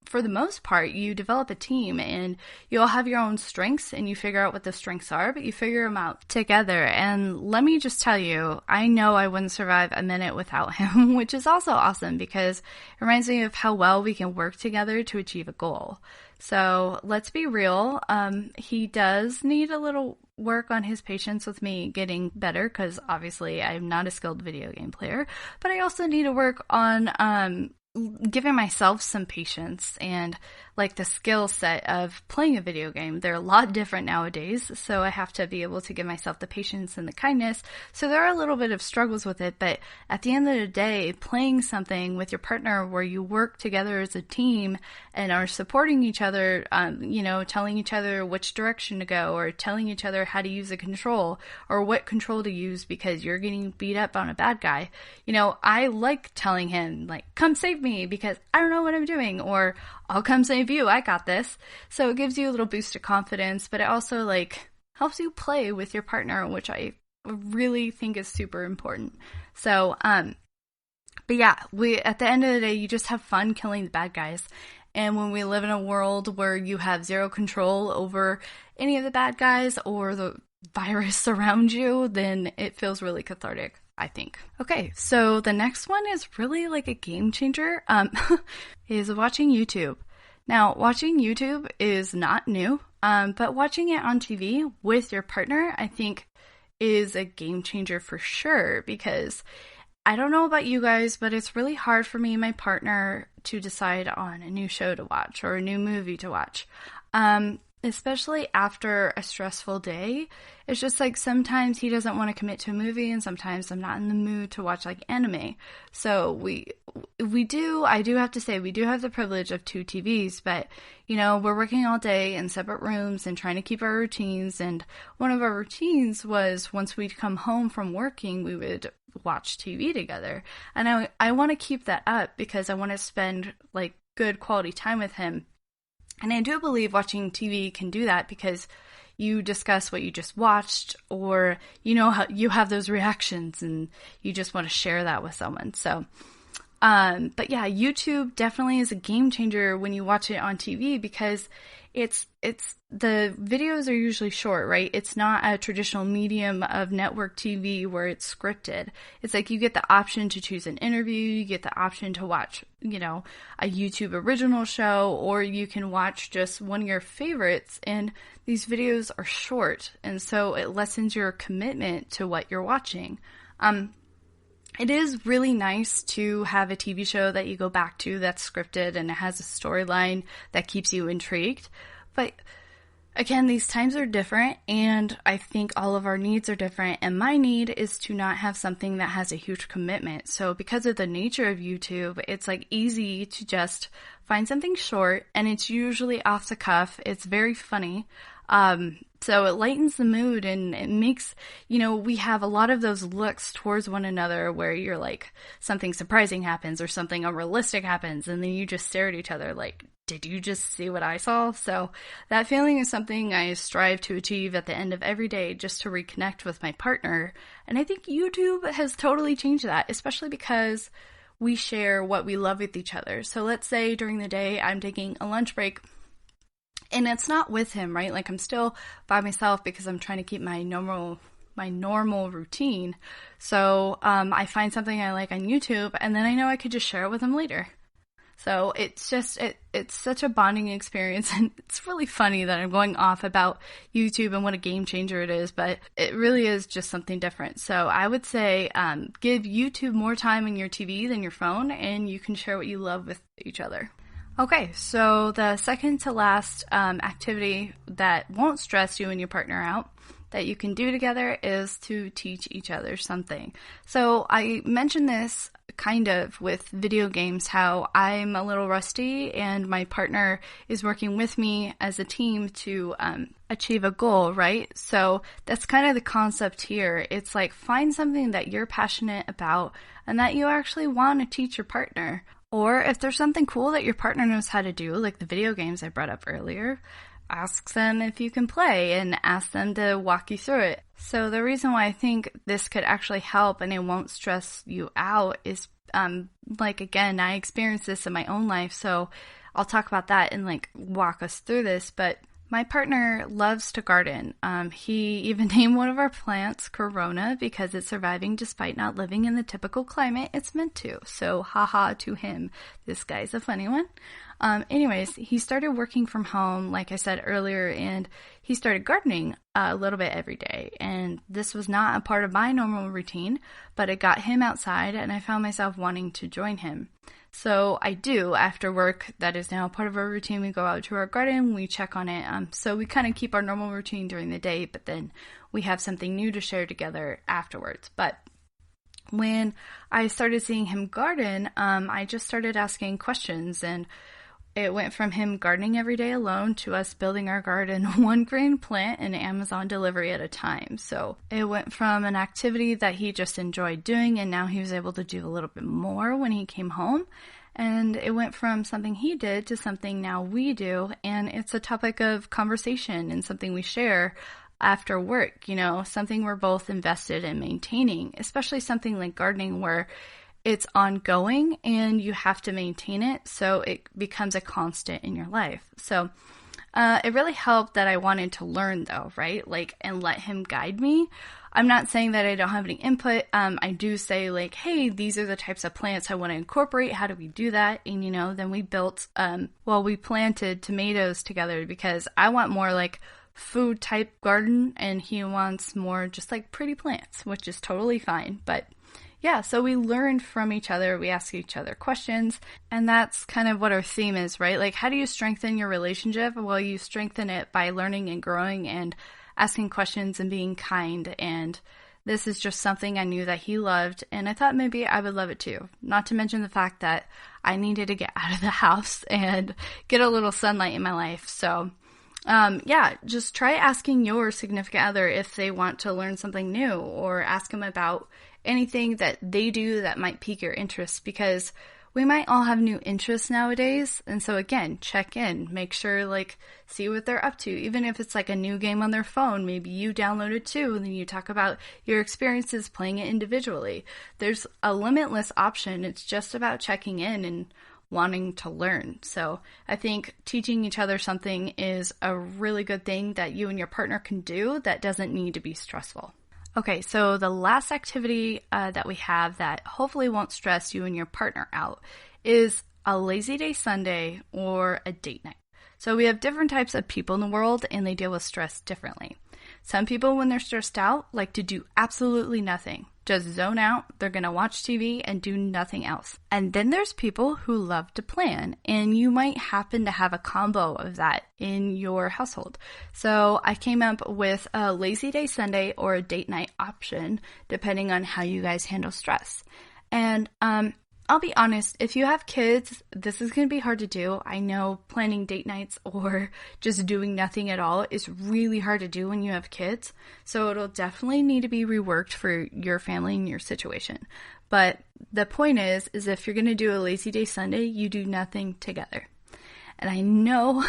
for the most part, you develop a team, and you all have your own strengths, and you figure out what the strengths are, but you figure them out together. And let me just tell you, I know I wouldn't survive a minute without him, which is also awesome because it reminds me of how well we can work together to achieve a goal. So let's be real. He does need a little work on his patience with me getting better, because obviously I'm not a skilled video game player, but I also need to work on giving myself some patience and like the skill set of playing a video game. They're a lot different nowadays, so I have to be able to give myself the patience and the kindness. So there are a little bit of struggles with it, but at the end of the day, playing something with your partner where you work together as a team and are supporting each other, telling each other which direction to go, or telling each other how to use a control or what control to use because you're getting beat up on a bad guy. I like telling him, like, come save me because I don't know what I'm doing, or I'll come save you, I got this. So it gives you a little boost of confidence, but it also helps you play with your partner, which I really think is super important. So, but yeah, at the end of the day, you just have fun killing the bad guys. And when we live in a world where you have zero control over any of the bad guys or the virus around you, then it feels really cathartic, I think. Okay, so the next one is really like a game changer, is watching YouTube. Now, watching YouTube is not new, but watching it on TV with your partner, I think, is a game changer for sure, because I don't know about you guys, but it's really hard for me and my partner to decide on a new show to watch or a new movie to watch. Especially after a stressful day. It's just like sometimes he doesn't want to commit to a movie, and sometimes I'm not in the mood to watch like anime. So I do have to say, we do have the privilege of 2 TVs, but we're working all day in separate rooms and trying to keep our routines. And one of our routines was once we'd come home from working, we would watch TV together. And I want to keep that up because I want to spend like good quality time with him. And I do believe watching TV can do that because you discuss what you just watched, or how you have those reactions and you just want to share that with someone. So But yeah, YouTube definitely is a game changer when you watch it on TV because it's the videos are usually short, right? It's not a traditional medium of network TV where it's scripted. It's like you get the option to choose an interview, you get the option to watch, you know, a YouTube original show, or you can watch just one of your favorites, and these videos are short, and so it lessens your commitment to what you're watching. It is really nice to have a TV show that you go back to that's scripted and it has a storyline that keeps you intrigued. But again, these times are different, and I think all of our needs are different, and my need is to not have something that has a huge commitment. So because of the nature of YouTube, it's like easy to just find something short, and it's usually off the cuff. It's very funny. So it lightens the mood, and it makes, you know, we have a lot of those looks towards one another where you're like, something surprising happens or something unrealistic happens, and then you just stare at each other like, did you just see what I saw? So that feeling is something I strive to achieve at the end of every day, just to reconnect with my partner. And I think YouTube has totally changed that, especially because we share what we love with each other. So let's say during the day I'm taking a lunch break, and it's not with him, right? Like I'm still by myself because I'm trying to keep my normal routine. So I find something I like on YouTube, and then I know I could just share it with him later. So it's just, it's such a bonding experience, and it's really funny that I'm going off about YouTube and what a game changer it is, but it really is just something different. So I would say give YouTube more time in your TV than your phone, and you can share what you love with each other. Okay, so the second to last activity that won't stress you and your partner out that you can do together is to teach each other something. So I mentioned this kind of with video games, how I'm a little rusty and my partner is working with me as a team to achieve a goal, right? So that's kind of the concept here. It's like find something that you're passionate about and that you actually want to teach your partner. Or if there's something cool that your partner knows how to do, like the video games I brought up earlier, ask them if you can play and ask them to walk you through it. So the reason why I think this could actually help and it won't stress you out is, like, again, I experienced this in my own life, so I'll talk about that and like walk us through this. But my partner loves to garden. He even named one of our plants Corona because it's surviving despite not living in the typical climate it's meant to. So haha to him. This guy's a funny one. Anyways, he started working from home, like I said earlier, and he started gardening a little bit every day. And this was not a part of my normal routine, but it got him outside and I found myself wanting to join him. So I do after work. That is now part of our routine. We go out to our garden, we check on it. So we kind of keep our normal routine during the day, but then we have something new to share together afterwards. But when I started seeing him garden, I just started asking questions, and it went from him gardening every day alone to us building our garden one green plant and Amazon delivery at a time. So it went from an activity that he just enjoyed doing, and now he was able to do a little bit more when he came home. And it went from something he did to something now we do. And it's a topic of conversation and something we share after work, you know, something we're both invested in maintaining, especially something like gardening where it's ongoing and you have to maintain it, so it becomes a constant in your life. So it really helped that I wanted to learn though, right? Like, and let him guide me. I'm not saying that I don't have any input. I do say like, hey, these are the types of plants I want to incorporate. How do we do that? And you know, then we built, we planted tomatoes together because I want more like food type garden and he wants more just like pretty plants, which is totally fine. But yeah, so we learned from each other, we ask each other questions, and that's kind of what our theme is, right? Like, how do you strengthen your relationship? Well, you strengthen it by learning and growing and asking questions and being kind, and this is just something I knew that he loved, and I thought maybe I would love it too. Not to mention the fact that I needed to get out of the house and get a little sunlight in my life, so just try asking your significant other if they want to learn something new, or ask them about anything that they do that might pique your interest, because we might all have new interests nowadays. And so again, check in, make sure, like, see what they're up to. Even if it's like a new game on their phone, maybe you download it too, and then you talk about your experiences playing it individually. There's a limitless option. It's just about checking in and wanting to learn. So I think teaching each other something is a really good thing that you and your partner can do that doesn't need to be stressful. Okay, so the last activity that we have that hopefully won't stress you and your partner out is a lazy day Sunday or a date night. So we have different types of people in the world, and they deal with stress differently. Some people, when they're stressed out, like to do absolutely nothing. Just zone out, they're going to watch TV and do nothing else. And then there's people who love to plan, and you might happen to have a combo of that in your household. So I came up with a lazy day Sunday or a date night option, depending on how you guys handle stress. And I'll be honest, if you have kids, this is going to be hard to do. I know planning date nights or just doing nothing at all is really hard to do when you have kids. So it'll definitely need to be reworked for your family and your situation. But the point is if you're going to do a lazy day Sunday, you do nothing together. And I know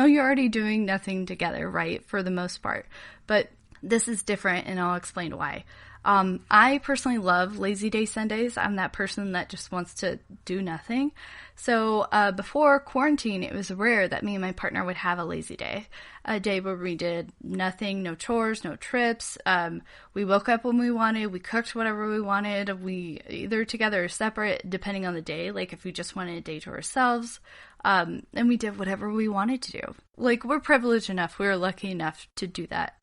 you're already doing nothing together, right? For the most part. But this is different, and I'll explain why. I personally love lazy day Sundays. I'm that person that just wants to do nothing. So before quarantine, it was rare that me and my partner would have a lazy day. A day where we did nothing, no chores, no trips. We woke up when we wanted. We cooked whatever we wanted. We either together or separate, depending on the day. Like if we just wanted a day to ourselves. And we did whatever we wanted to do. Like, we're privileged enough. We were lucky enough to do that.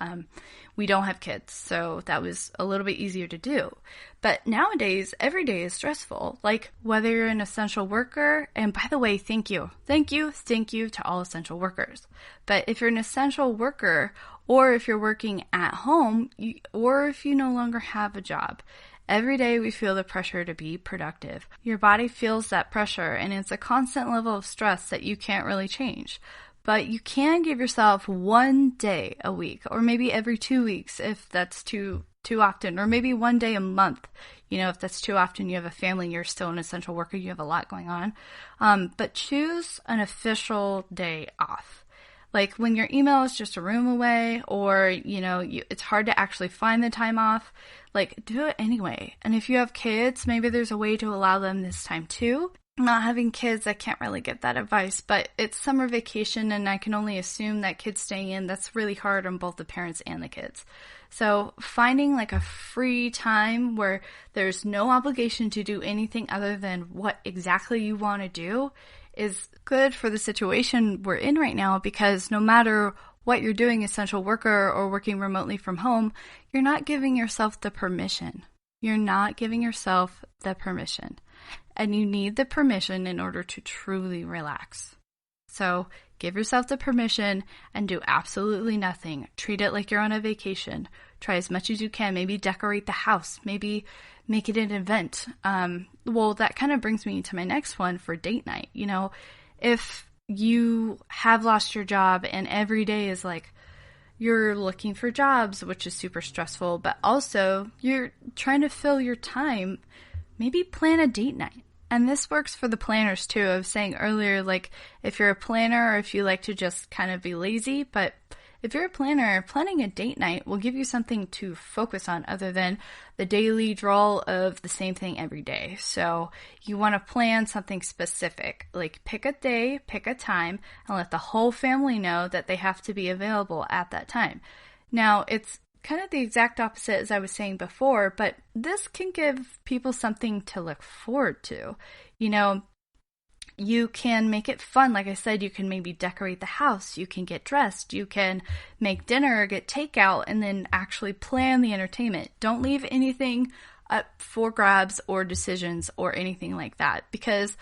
We don't have kids, so that was a little bit easier to do. But nowadays, every day is stressful. Like, whether you're an essential worker, and by the way, thank you to all essential workers. But if you're an essential worker, or if you're working at home, or if you no longer have a job, every day we feel the pressure to be productive. Your body feels that pressure, and it's a constant level of stress that you can't really change. But you can give yourself one day a week, or maybe every 2 weeks if that's too often, or maybe one day a month. You know, if that's too often, you have a family, you're still an essential worker, you have a lot going on. But choose an official day off. Like when your email is just a room away, or, you know, it's hard to actually find the time off, like do it anyway. And if you have kids, maybe there's a way to allow them this time too. Not having kids, I can't really give that advice, but it's summer vacation, and I can only assume that kids staying in, that's really hard on both the parents and the kids. So finding like a free time where there's no obligation to do anything other than what exactly you want to do is good for the situation we're in right now, because no matter what you're doing, essential worker or working remotely from home, you're not giving yourself the permission. You're not giving yourself the permission. And you need the permission in order to truly relax. So give yourself the permission and do absolutely nothing. Treat it like you're on a vacation. Try as much as you can. Maybe decorate the house. Maybe make it an event. Well, that kind of brings me to my next one for date night. You know, if you have lost your job and every day is like you're looking for jobs, which is super stressful, but also you're trying to fill your time, maybe plan a date night. And this works for the planners too. I was saying earlier, like if you're a planner or if you like to just kind of be lazy, but if you're a planner, planning a date night will give you something to focus on other than the daily drawl of the same thing every day. So you want to plan something specific, like pick a day, pick a time, and let the whole family know that they have to be available at that time. Now, it's kind of the exact opposite as I was saying before, but this can give people something to look forward to. You know, you can make it fun. Like I said, you can maybe decorate the house, you can get dressed, you can make dinner or get takeout, and then actually plan the entertainment. Don't leave anything up for grabs or decisions or anything like that, because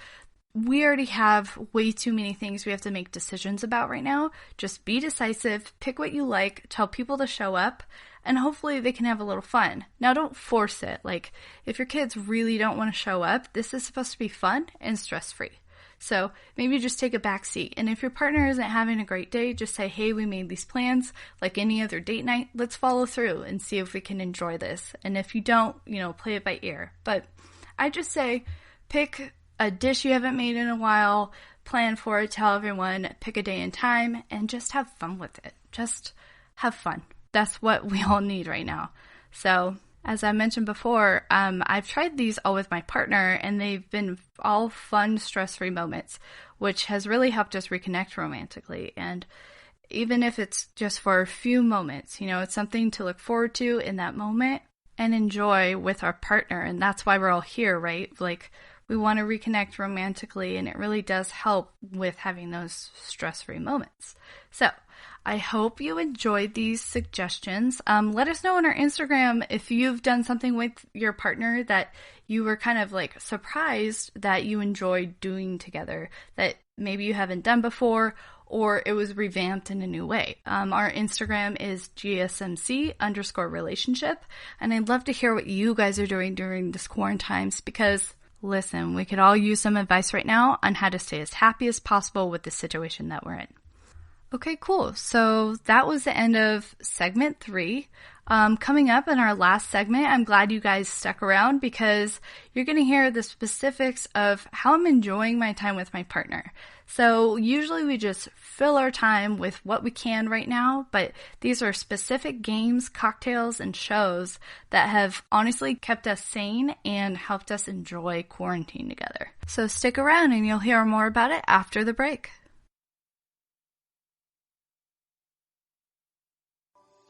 we already have way too many things we have to make decisions about right now. Just be decisive, pick what you like, tell people to show up, and hopefully they can have a little fun. Now, don't force it. Like, if your kids really don't want to show up, this is supposed to be fun and stress-free. So maybe just take a back seat. And if your partner isn't having a great day, just say, hey, we made these plans like any other date night. Let's follow through and see if we can enjoy this. And if you don't, you know, play it by ear. But I just say pick a dish you haven't made in a while, plan for it, tell everyone, pick a day and time, and just have fun with it. Just have fun. That's what we all need right now. So, as I mentioned before, I've tried these all with my partner, and they've been all fun, stress-free moments, which has really helped us reconnect romantically. And even if it's just for a few moments, it's something to look forward to in that moment and enjoy with our partner. And that's why we're all here, right? Like, we want to reconnect romantically, and it really does help with having those stress-free moments. So, I hope you enjoyed these suggestions. Let us know on our Instagram if you've done something with your partner that you were kind of like surprised that you enjoyed doing together, that maybe you haven't done before, or it was revamped in a new way. Our Instagram is GSMC_relationship, and I'd love to hear what you guys are doing during this quarantine, because listen, we could all use some advice right now on how to stay as happy as possible with the situation that we're in. Okay, cool. So that was the end of segment 3. Coming up in our last segment, I'm glad you guys stuck around because you're going to hear the specifics of how I'm enjoying my time with my partner. So usually we just fill our time with what we can right now, but these are specific games, cocktails, and shows that have honestly kept us sane and helped us enjoy quarantine together. So stick around and you'll hear more about it after the break.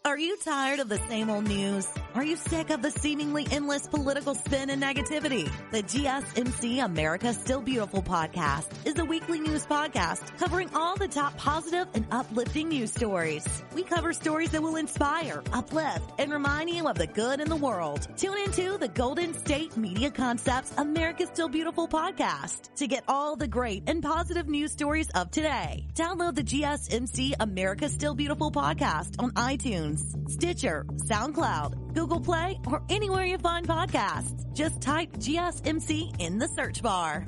Are you tired of the same old news? Are you sick of the seemingly endless political spin and negativity? The GSMC America Still Beautiful podcast is a weekly news podcast covering all the top positive and uplifting news stories. We cover stories that will inspire, uplift, and remind you of the good in the world. Tune into the Golden State Media Concepts America Still Beautiful podcast to get all the great and positive news stories of today. Download the GSMC America Still Beautiful podcast on iTunes, Stitcher, SoundCloud, Google Play, or anywhere you find podcasts. Just type GSMC in the search bar.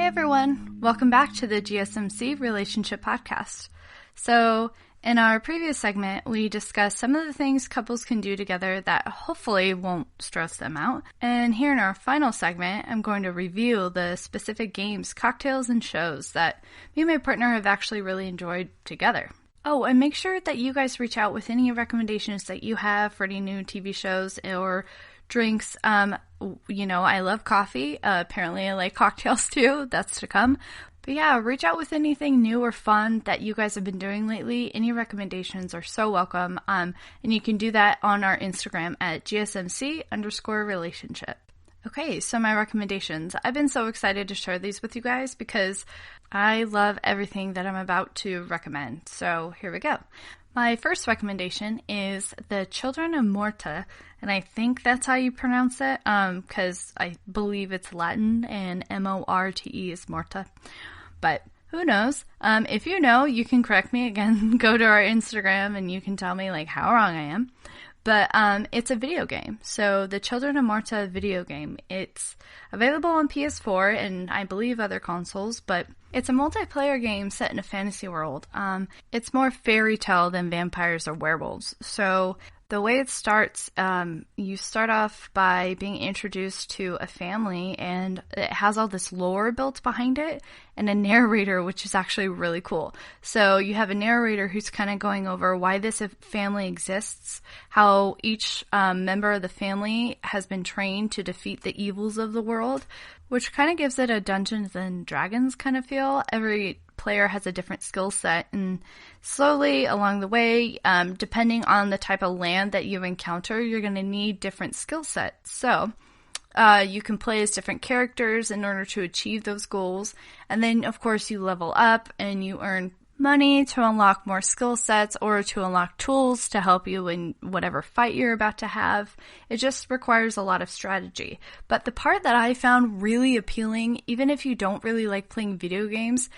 Everyone, welcome back to the GSMC Relationship Podcast. So, in our previous segment, we discussed some of the things couples can do together that hopefully won't stress them out. And here in our final segment, I'm going to review the specific games, cocktails, and shows that me and my partner have actually really enjoyed together. Oh, and make sure that you guys reach out with any recommendations that you have for any new TV shows or drinks. I love coffee. Apparently I like cocktails too. That's to come. But yeah, reach out with anything new or fun that you guys have been doing lately. Any recommendations are so welcome. And you can do that on our Instagram at GSMC_relationship. Okay, so my recommendations. I've been so excited to share these with you guys because I love everything that I'm about to recommend. So here we go. My first recommendation is The Children of Morta, and I think that's how you pronounce it, because I believe it's Latin, and Morte is Morta, but who knows? If you know, you can correct me again. Go to our Instagram, and you can tell me how wrong I am. But it's a video game. So the Children of Morta video game, it's available on PS4 and I believe other consoles, but it's a multiplayer game set in a fantasy world. It's more fairy tale than vampires or werewolves. So the way it starts, you start off by being introduced to a family, and it has all this lore built behind it, and a narrator, which is actually really cool. So you have a narrator who's kind of going over why this family exists, how each member of the family has been trained to defeat the evils of the world, which kind of gives it a Dungeons and Dragons kind of feel. Every player has a different skill set, and slowly along the way, depending on the type of land that you encounter, you're going to need different skill sets. So you can play as different characters in order to achieve those goals, and then of course you level up and you earn money to unlock more skill sets or to unlock tools to help you in whatever fight you're about to have. It just requires a lot of strategy. But the part that I found really appealing, even if you don't really like playing video games,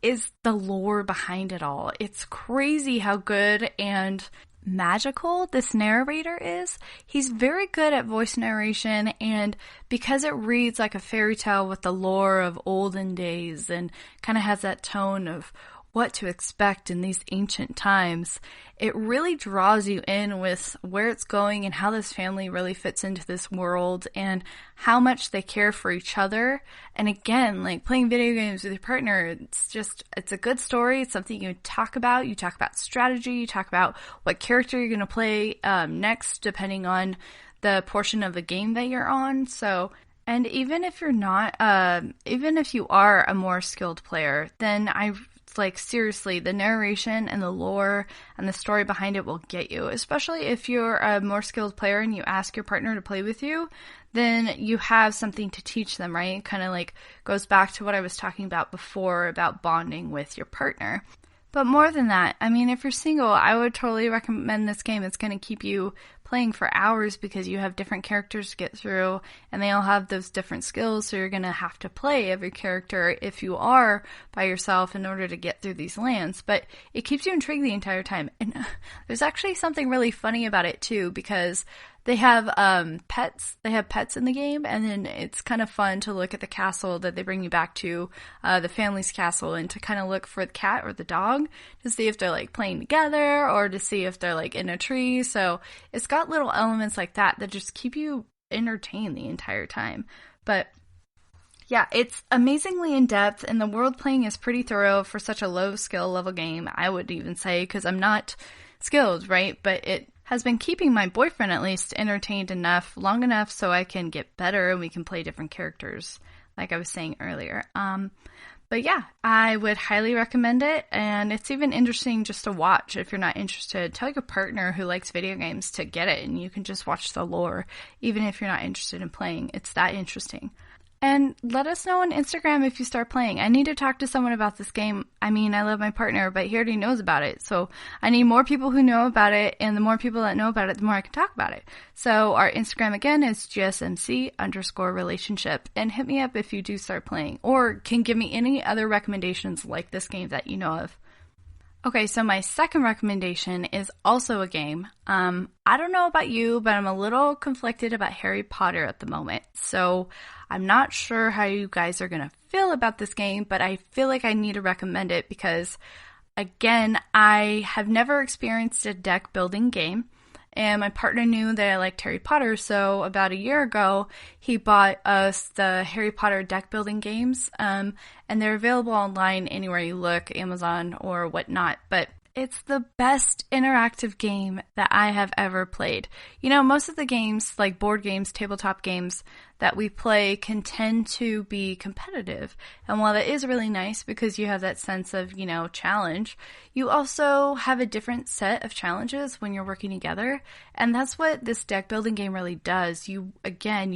is the lore behind it all. It's crazy how good and magical this narrator is. He's very good at voice narration, and because it reads like a fairy tale with the lore of olden days and kind of has that tone of what to expect in these ancient times, it really draws you in with where it's going and how this family really fits into this world and how much they care for each other. And again, like playing video games with your partner, it's a good story. It's something you talk about. You talk about strategy. You talk about what character you're going to play next, depending on the portion of the game that you're on. So, and even if you're not, even if you are a more skilled player, then like seriously, the narration and the lore and the story behind it will get you, especially if you're a more skilled player and you ask your partner to play with you, then you have something to teach them, right? It kind of like goes back to what I was talking about before about bonding with your partner. But more than that, I mean, if you're single, I would totally recommend this game. It's going to keep you playing for hours because you have different characters to get through and they all have those different skills. So you're going to have to play every character if you are by yourself in order to get through these lands. But it keeps you intrigued the entire time. And there's actually something really funny about it too, because they have pets. They have pets in the game, and then it's kind of fun to look at the castle that they bring you back to, the family's castle, and to kind of look for the cat or the dog to see if they're like playing together or to see if they're like in a tree. So it's got little elements like that just keep you entertained the entire time. But yeah, it's amazingly in-depth, and the world playing is pretty thorough for such a low skill level game, I would even say, because I'm not skilled, right? But it has been keeping my boyfriend at least entertained long enough so I can get better and we can play different characters, like I was saying earlier. But yeah, I would highly recommend it, and it's even interesting just to watch if you're not interested. Tell your partner who likes video games to get it, and you can just watch the lore, even if you're not interested in playing. It's that interesting. And let us know on Instagram if you start playing. I need to talk to someone about this game. I mean, I love my partner, but he already knows about it. So I need more people who know about it, and the more people that know about it, the more I can talk about it. So our Instagram again is GSMC_relationship. And hit me up if you do start playing, or can give me any other recommendations like this game that you know of. Okay, so my second recommendation is also a game. I don't know about you, but I'm a little conflicted about Harry Potter at the moment. So I'm not sure how you guys are going to feel about this game, but I feel like I need to recommend it because, again, I have never experienced a deck building game. And my partner knew that I liked Harry Potter, so about a year ago, he bought us the Harry Potter deck building games, and they're available online anywhere you look, Amazon or whatnot, but it's the best interactive game that I have ever played. You know, most of the games, like board games, tabletop games that we play can tend to be competitive. And while that is really nice because you have that sense of, you know, challenge, you also have a different set of challenges when you're working together. And that's what this deck building game really does. You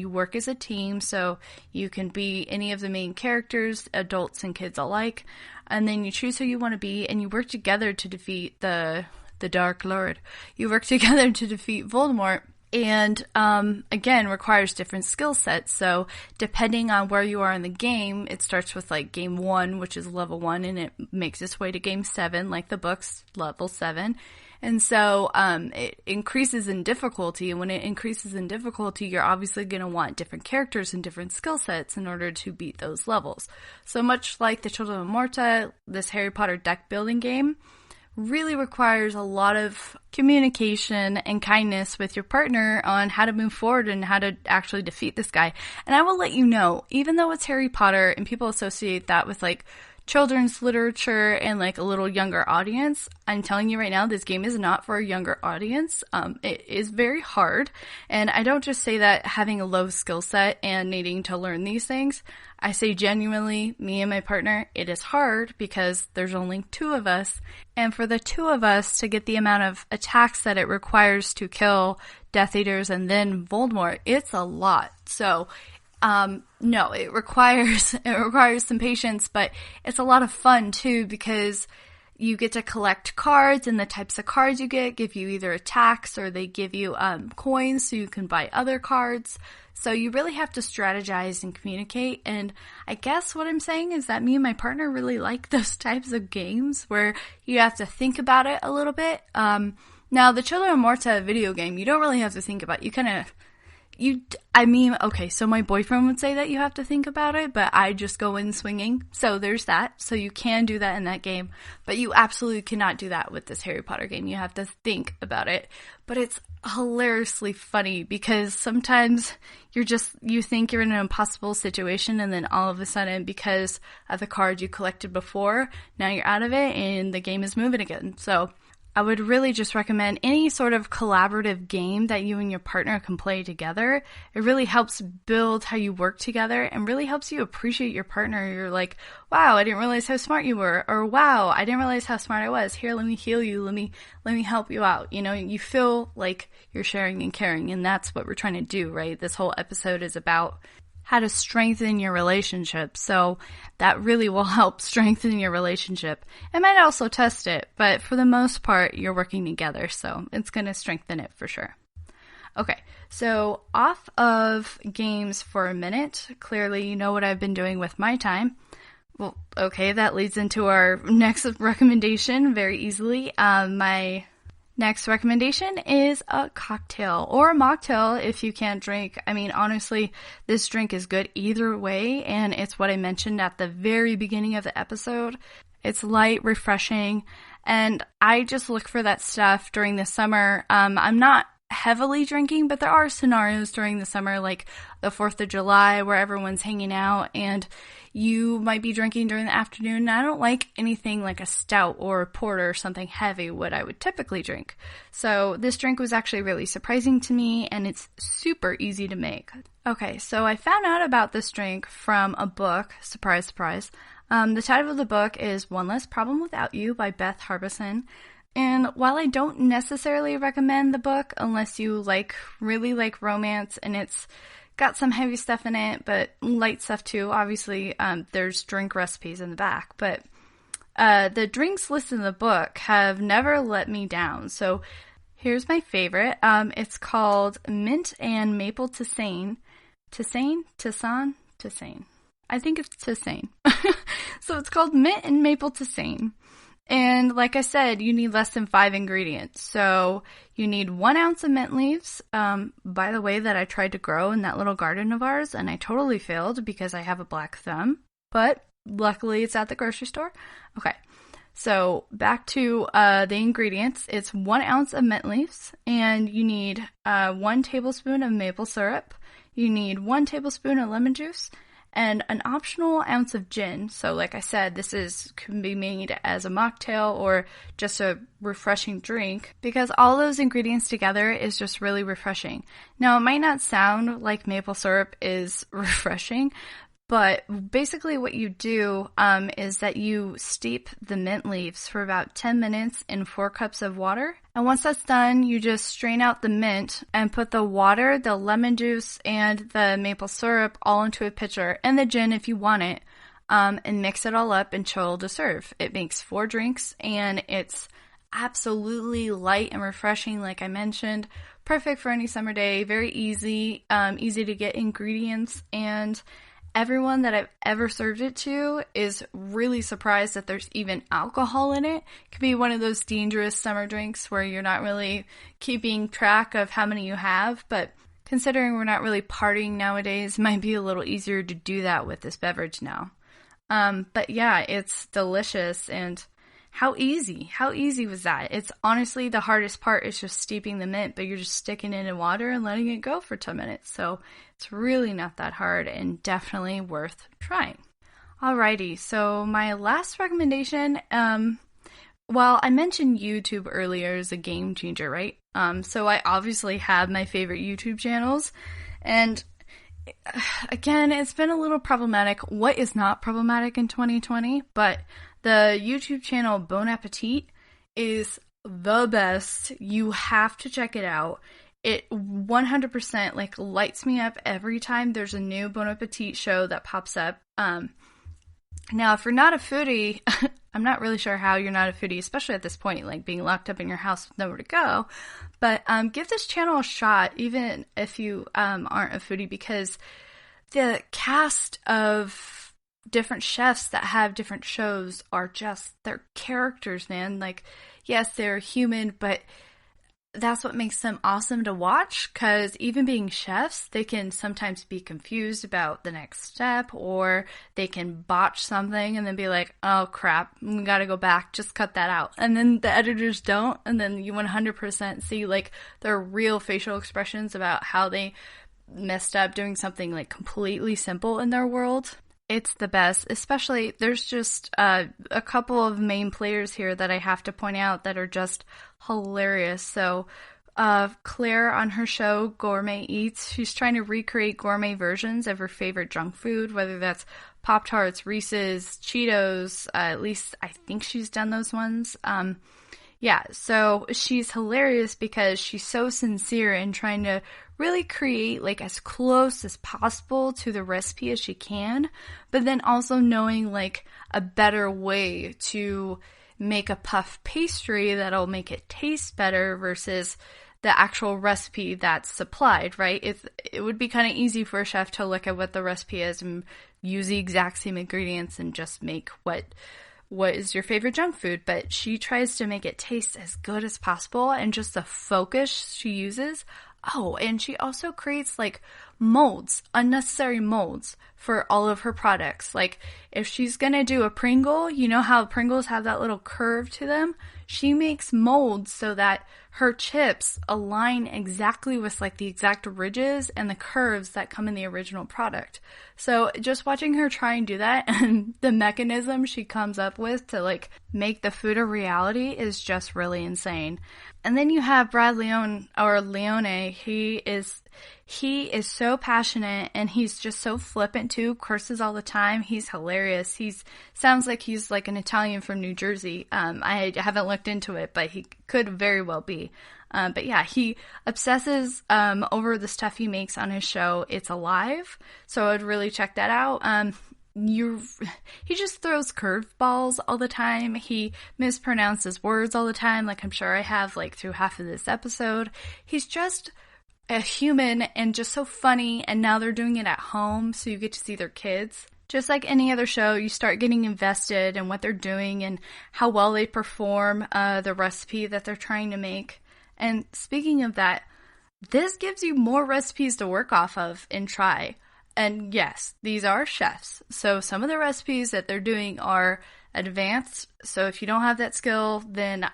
work as a team, so you can be any of the main characters, adults and kids alike. And then you choose who you want to be, and you work together to defeat the Dark Lord. You work together to defeat Voldemort, and again, requires different skill sets. So depending on where you are in the game, it starts with like game 1, which is level 1, and it makes its way to game 7, like the book's level 7. And so it increases in difficulty, and when it increases in difficulty, you're obviously going to want different characters and different skill sets in order to beat those levels. So much like the Children of Morta, this Harry Potter deck building game really requires a lot of communication and kindness with your partner on how to move forward and how to actually defeat this guy. And I will let you know, even though it's Harry Potter and people associate that with like children's literature and like a little younger audience, I'm telling you right now, this game is not for a younger audience. It is very hard, and I don't just say that having a low skill set and needing to learn these things. I say genuinely, me and my partner, it is hard because there's only 2 of us, and for the 2 of us to get the amount of attacks that it requires to kill Death Eaters and then Voldemort, it's a lot. So no, it requires some patience, but it's a lot of fun too because you get to collect cards, and the types of cards you get give you either attacks or they give you coins so you can buy other cards. So you really have to strategize and communicate. And I guess what I'm saying is that me and my partner really like those types of games where you have to think about it a little bit. Now, the Children of Morta video game, you don't really have to think about it. Okay, so my boyfriend would say that you have to think about it, but I just go in swinging. So there's that. So you can do that in that game, but you absolutely cannot do that with this Harry Potter game. You have to think about it. But it's hilariously funny because sometimes you think you're in an impossible situation, and then all of a sudden, because of the card you collected before, now you're out of it and the game is moving again. So I would really just recommend any sort of collaborative game that you and your partner can play together. It really helps build how you work together and really helps you appreciate your partner. You're like, wow, I didn't realize how smart you were. Or wow, I didn't realize how smart I was. Here, let me heal you. Let me help you out. You know, you feel like you're sharing and caring, and that's what we're trying to do, right? This whole episode is about how to strengthen your relationship. So that really will help strengthen your relationship. It might also test it, but for the most part, you're working together. So it's going to strengthen it for sure. Okay, so off of games for a minute. Clearly, you know what I've been doing with my time. Well, okay, that leads into our next recommendation very easily. My next recommendation is a cocktail or a mocktail if you can't drink. I mean, honestly, this drink is good either way, and it's what I mentioned at the very beginning of the episode. It's light, refreshing, and I just look for that stuff during the summer. I'm not heavily drinking, but there are scenarios during the summer, like the 4th of July, where everyone's hanging out, and you might be drinking during the afternoon. And I don't like anything like a stout or a porter or something heavy, what I would typically drink. So this drink was actually really surprising to me, and it's super easy to make. Okay, so I found out about this drink from a book. Surprise, surprise. The title of the book is One Less Problem Without You by Beth Harbison. And while I don't necessarily recommend the book unless you really like romance, and it's got some heavy stuff in it, but light stuff too. Obviously, there's drink recipes in the back, but the drinks listed in the book have never let me down. So here's my favorite. It's called Mint and Maple Tisane. Tisane? I think it's Tisane. So it's called Mint and Maple Tisane. And like I said, you need less than 5 ingredients. So you need 1 ounce of mint leaves, by the way, that I tried to grow in that little garden of ours, and I totally failed because I have a black thumb, but luckily it's at the grocery store. Okay, so back to the ingredients. It's 1 ounce of mint leaves, and you need 1 tablespoon of maple syrup. You need 1 tablespoon of lemon juice, and an optional ounce of gin. So like I said, can be made as a mocktail or just a refreshing drink, because all those ingredients together is just really refreshing. Now, it might not sound like maple syrup is refreshing, but basically what you do is that you steep the mint leaves for about 10 minutes in 4 cups of water. And once that's done, you just strain out the mint and put the water, the lemon juice, and the maple syrup all into a pitcher, and the gin if you want it, and mix it all up and chill to serve. It makes 4 drinks, and it's absolutely light and refreshing, like I mentioned. Perfect for any summer day, very easy, easy to get ingredients, and everyone that I've ever served it to is really surprised that there's even alcohol in it. It could be one of those dangerous summer drinks where you're not really keeping track of how many you have, but considering we're not really partying nowadays, it might be a little easier to do that with this beverage now. But yeah, it's delicious, and how easy was that? It's honestly, the hardest part is just steeping the mint, but you're just sticking it in water and letting it go for 10 minutes. So it's really not that hard and definitely worth trying. Alrighty, so my last recommendation, well, I mentioned YouTube earlier as a game changer, right? So I obviously have my favorite YouTube channels, and again, it's been a little problematic. What is not problematic in 2020? But the YouTube channel Bon Appetit is the best. You have to check it out. It 100% lights me up every time there's a new Bon Appetit show that pops up. Now, if you're not a foodie, I'm not really sure how you're not a foodie, especially at this point, like being locked up in your house with nowhere to go. But give this channel a shot, even if you aren't a foodie, because the cast of different chefs that have different shows are just, they're characters, man. Like, yes, they're human, but that's what makes them awesome to watch, because even being chefs, they can sometimes be confused about the next step, or they can botch something and then be like, oh crap, we gotta go back, just cut that out. And then the editors don't, and then you 100% see like their real facial expressions about how they messed up doing something like completely simple in their world. It's the best, especially there's just a couple of main players here that I have to point out that are just hilarious. So Claire on her show, Gourmet Eats, she's trying to recreate gourmet versions of her favorite junk food, whether that's Pop-Tarts, Reese's, Cheetos, at least I think she's done those ones. Yeah, so she's hilarious because she's so sincere in trying to really create like as close as possible to the recipe as she can, but then also knowing like a better way to make a puff pastry that'll make it taste better versus the actual recipe that's supplied, right? It would be kind of easy for a chef to look at what the recipe is and use the exact same ingredients and just make what is your favorite junk food, but she tries to make it taste as good as possible, and just the focus she uses. Oh, and she also creates like molds, unnecessary molds for all of her products. Like if she's gonna do a Pringle, you know how Pringles have that little curve to them? She makes molds so that her chips align exactly with like the exact ridges and the curves that come in the original product. So just watching her try and do that and the mechanism she comes up with to like make the food a reality is just really insane. And then you have Brad Leone. He is so passionate, and he's just so flippant too, curses all the time. He's hilarious. Sounds like he's like an Italian from New Jersey. I haven't looked into it, but he could very well be. But yeah, he obsesses over the stuff he makes on his show. It's Alive, so I would really check that out. He just throws curveballs all the time. He mispronounces words all the time, like I'm sure I have like through half of this episode. He's just a human and just so funny, and now they're doing it at home, so you get to see their kids. Just like any other show, you start getting invested in what they're doing and how well they perform the recipe that they're trying to make. And speaking of that, this gives you more recipes to work off of and try. And yes, these are chefs, so some of the recipes that they're doing are advanced. So if you don't have that skill, then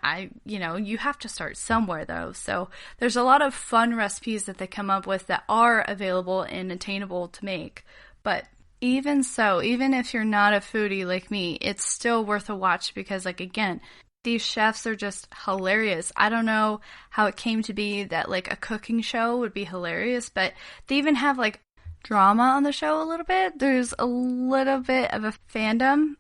you have to start somewhere though. So there's a lot of fun recipes that they come up with that are available and attainable to make. But even so, even if you're not a foodie like me, it's still worth a watch because, like, again, these chefs are just hilarious. I don't know how it came to be that like a cooking show would be hilarious, but they even have like drama on the show a little bit. There's a little bit of a fandom.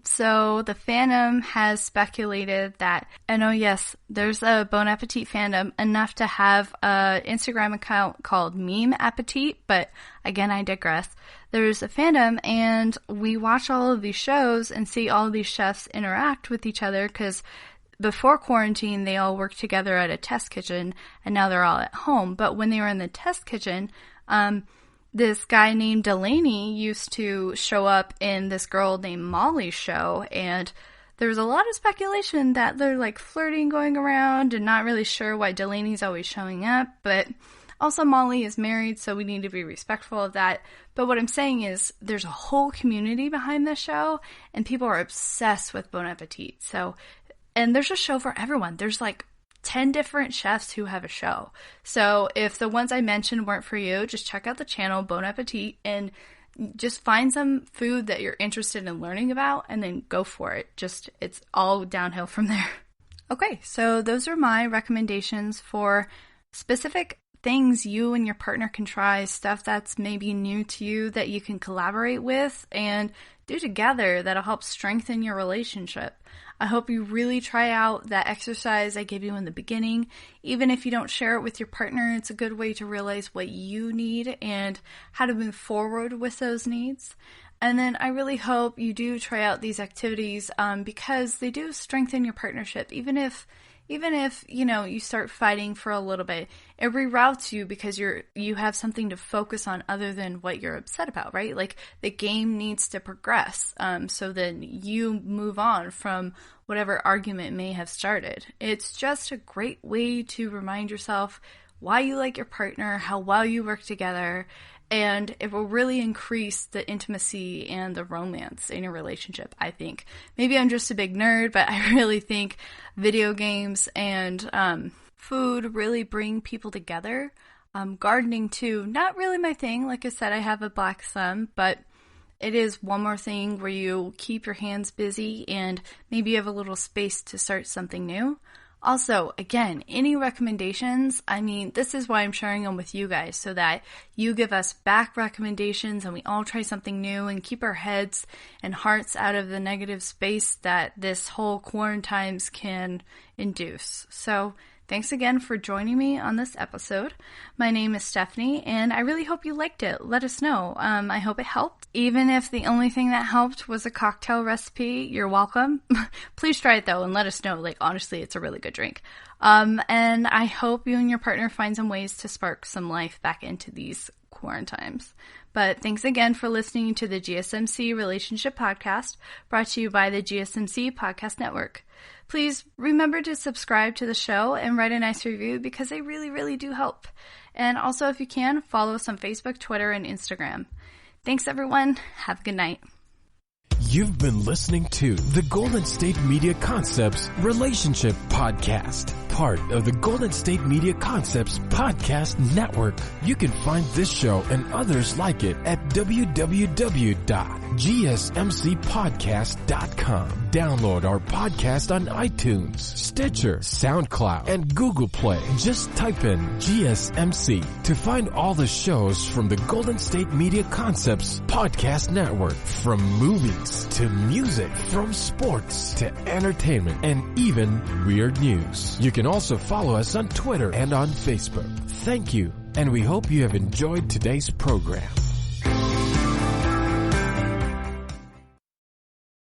So the fandom has speculated that, and oh yes, there's a Bon Appetit fandom enough to have an Instagram account called Meme Appetit, but again, I digress. There's a fandom, and we watch all of these shows and see all of these chefs interact with each other because before quarantine, they all worked together at a test kitchen, and now they're all at home. But when they were in the test kitchen, this guy named Delaney used to show up in this girl named Molly's show, and there's a lot of speculation that they're like flirting going around and not really sure why Delaney's always showing up, but also Molly is married, so we need to be respectful of that. But what I'm saying is there's a whole community behind this show, and people are obsessed with Bon Appetit. So, and there's a show for everyone. There's like 10 different chefs who have a show. So if the ones I mentioned weren't for you, just check out the channel Bon Appetit and just find some food that you're interested in learning about and then go for it. It's all downhill from there. Okay, so those are my recommendations for specific things you and your partner can try, stuff that's maybe new to you that you can collaborate with and do together that'll help strengthen your relationship. I hope you really try out that exercise I gave you in the beginning. Even if you don't share it with your partner, it's a good way to realize what you need and how to move forward with those needs. And then I really hope you do try out these activities because they do strengthen your partnership. Even if you start fighting for a little bit, it reroutes you because you have something to focus on other than what you're upset about, right? Like the game needs to progress, so then you move on from whatever argument may have started. It's just a great way to remind yourself why you like your partner, how well you work together, and it will really increase the intimacy and the romance in your relationship, I think. Maybe I'm just a big nerd, but I really think video games and food really bring people together. Gardening too, not really my thing. Like I said, I have a black thumb, but it is one more thing where you keep your hands busy and maybe you have a little space to start something new. Also, again, any recommendations, this is why I'm sharing them with you guys, so that you give us back recommendations and we all try something new and keep our heads and hearts out of the negative space that this whole quarantines can induce. So, thanks again for joining me on this episode. My name is Stephanie, and I really hope you liked it. Let us know. I hope it helped. Even if the only thing that helped was a cocktail recipe, you're welcome. Please try it, though, and let us know. Like, honestly, it's a really good drink. And I hope you and your partner find some ways to spark some life back into these quarantines. But thanks again for listening to the GSMC Relationship Podcast, brought to you by the GSMC Podcast Network. Please remember to subscribe to the show and write a nice review because they really, really do help. And also, if you can, follow us on Facebook, Twitter, and Instagram. Thanks, everyone. Have a good night.
You've been listening to the Golden State Media Concepts Relationship Podcast, part of the Golden State Media Concepts Podcast Network. You can find this show and others like it at www.gsmcpodcast.com. Download our podcast on iTunes, Stitcher, SoundCloud, and Google Play. Just type in GSMC to find all the shows from the Golden State Media Concepts Podcast Network, from movies to music, from sports to entertainment, and even weird news. You can also follow us on Twitter and on Facebook. Thank you, and we hope you have enjoyed today's program.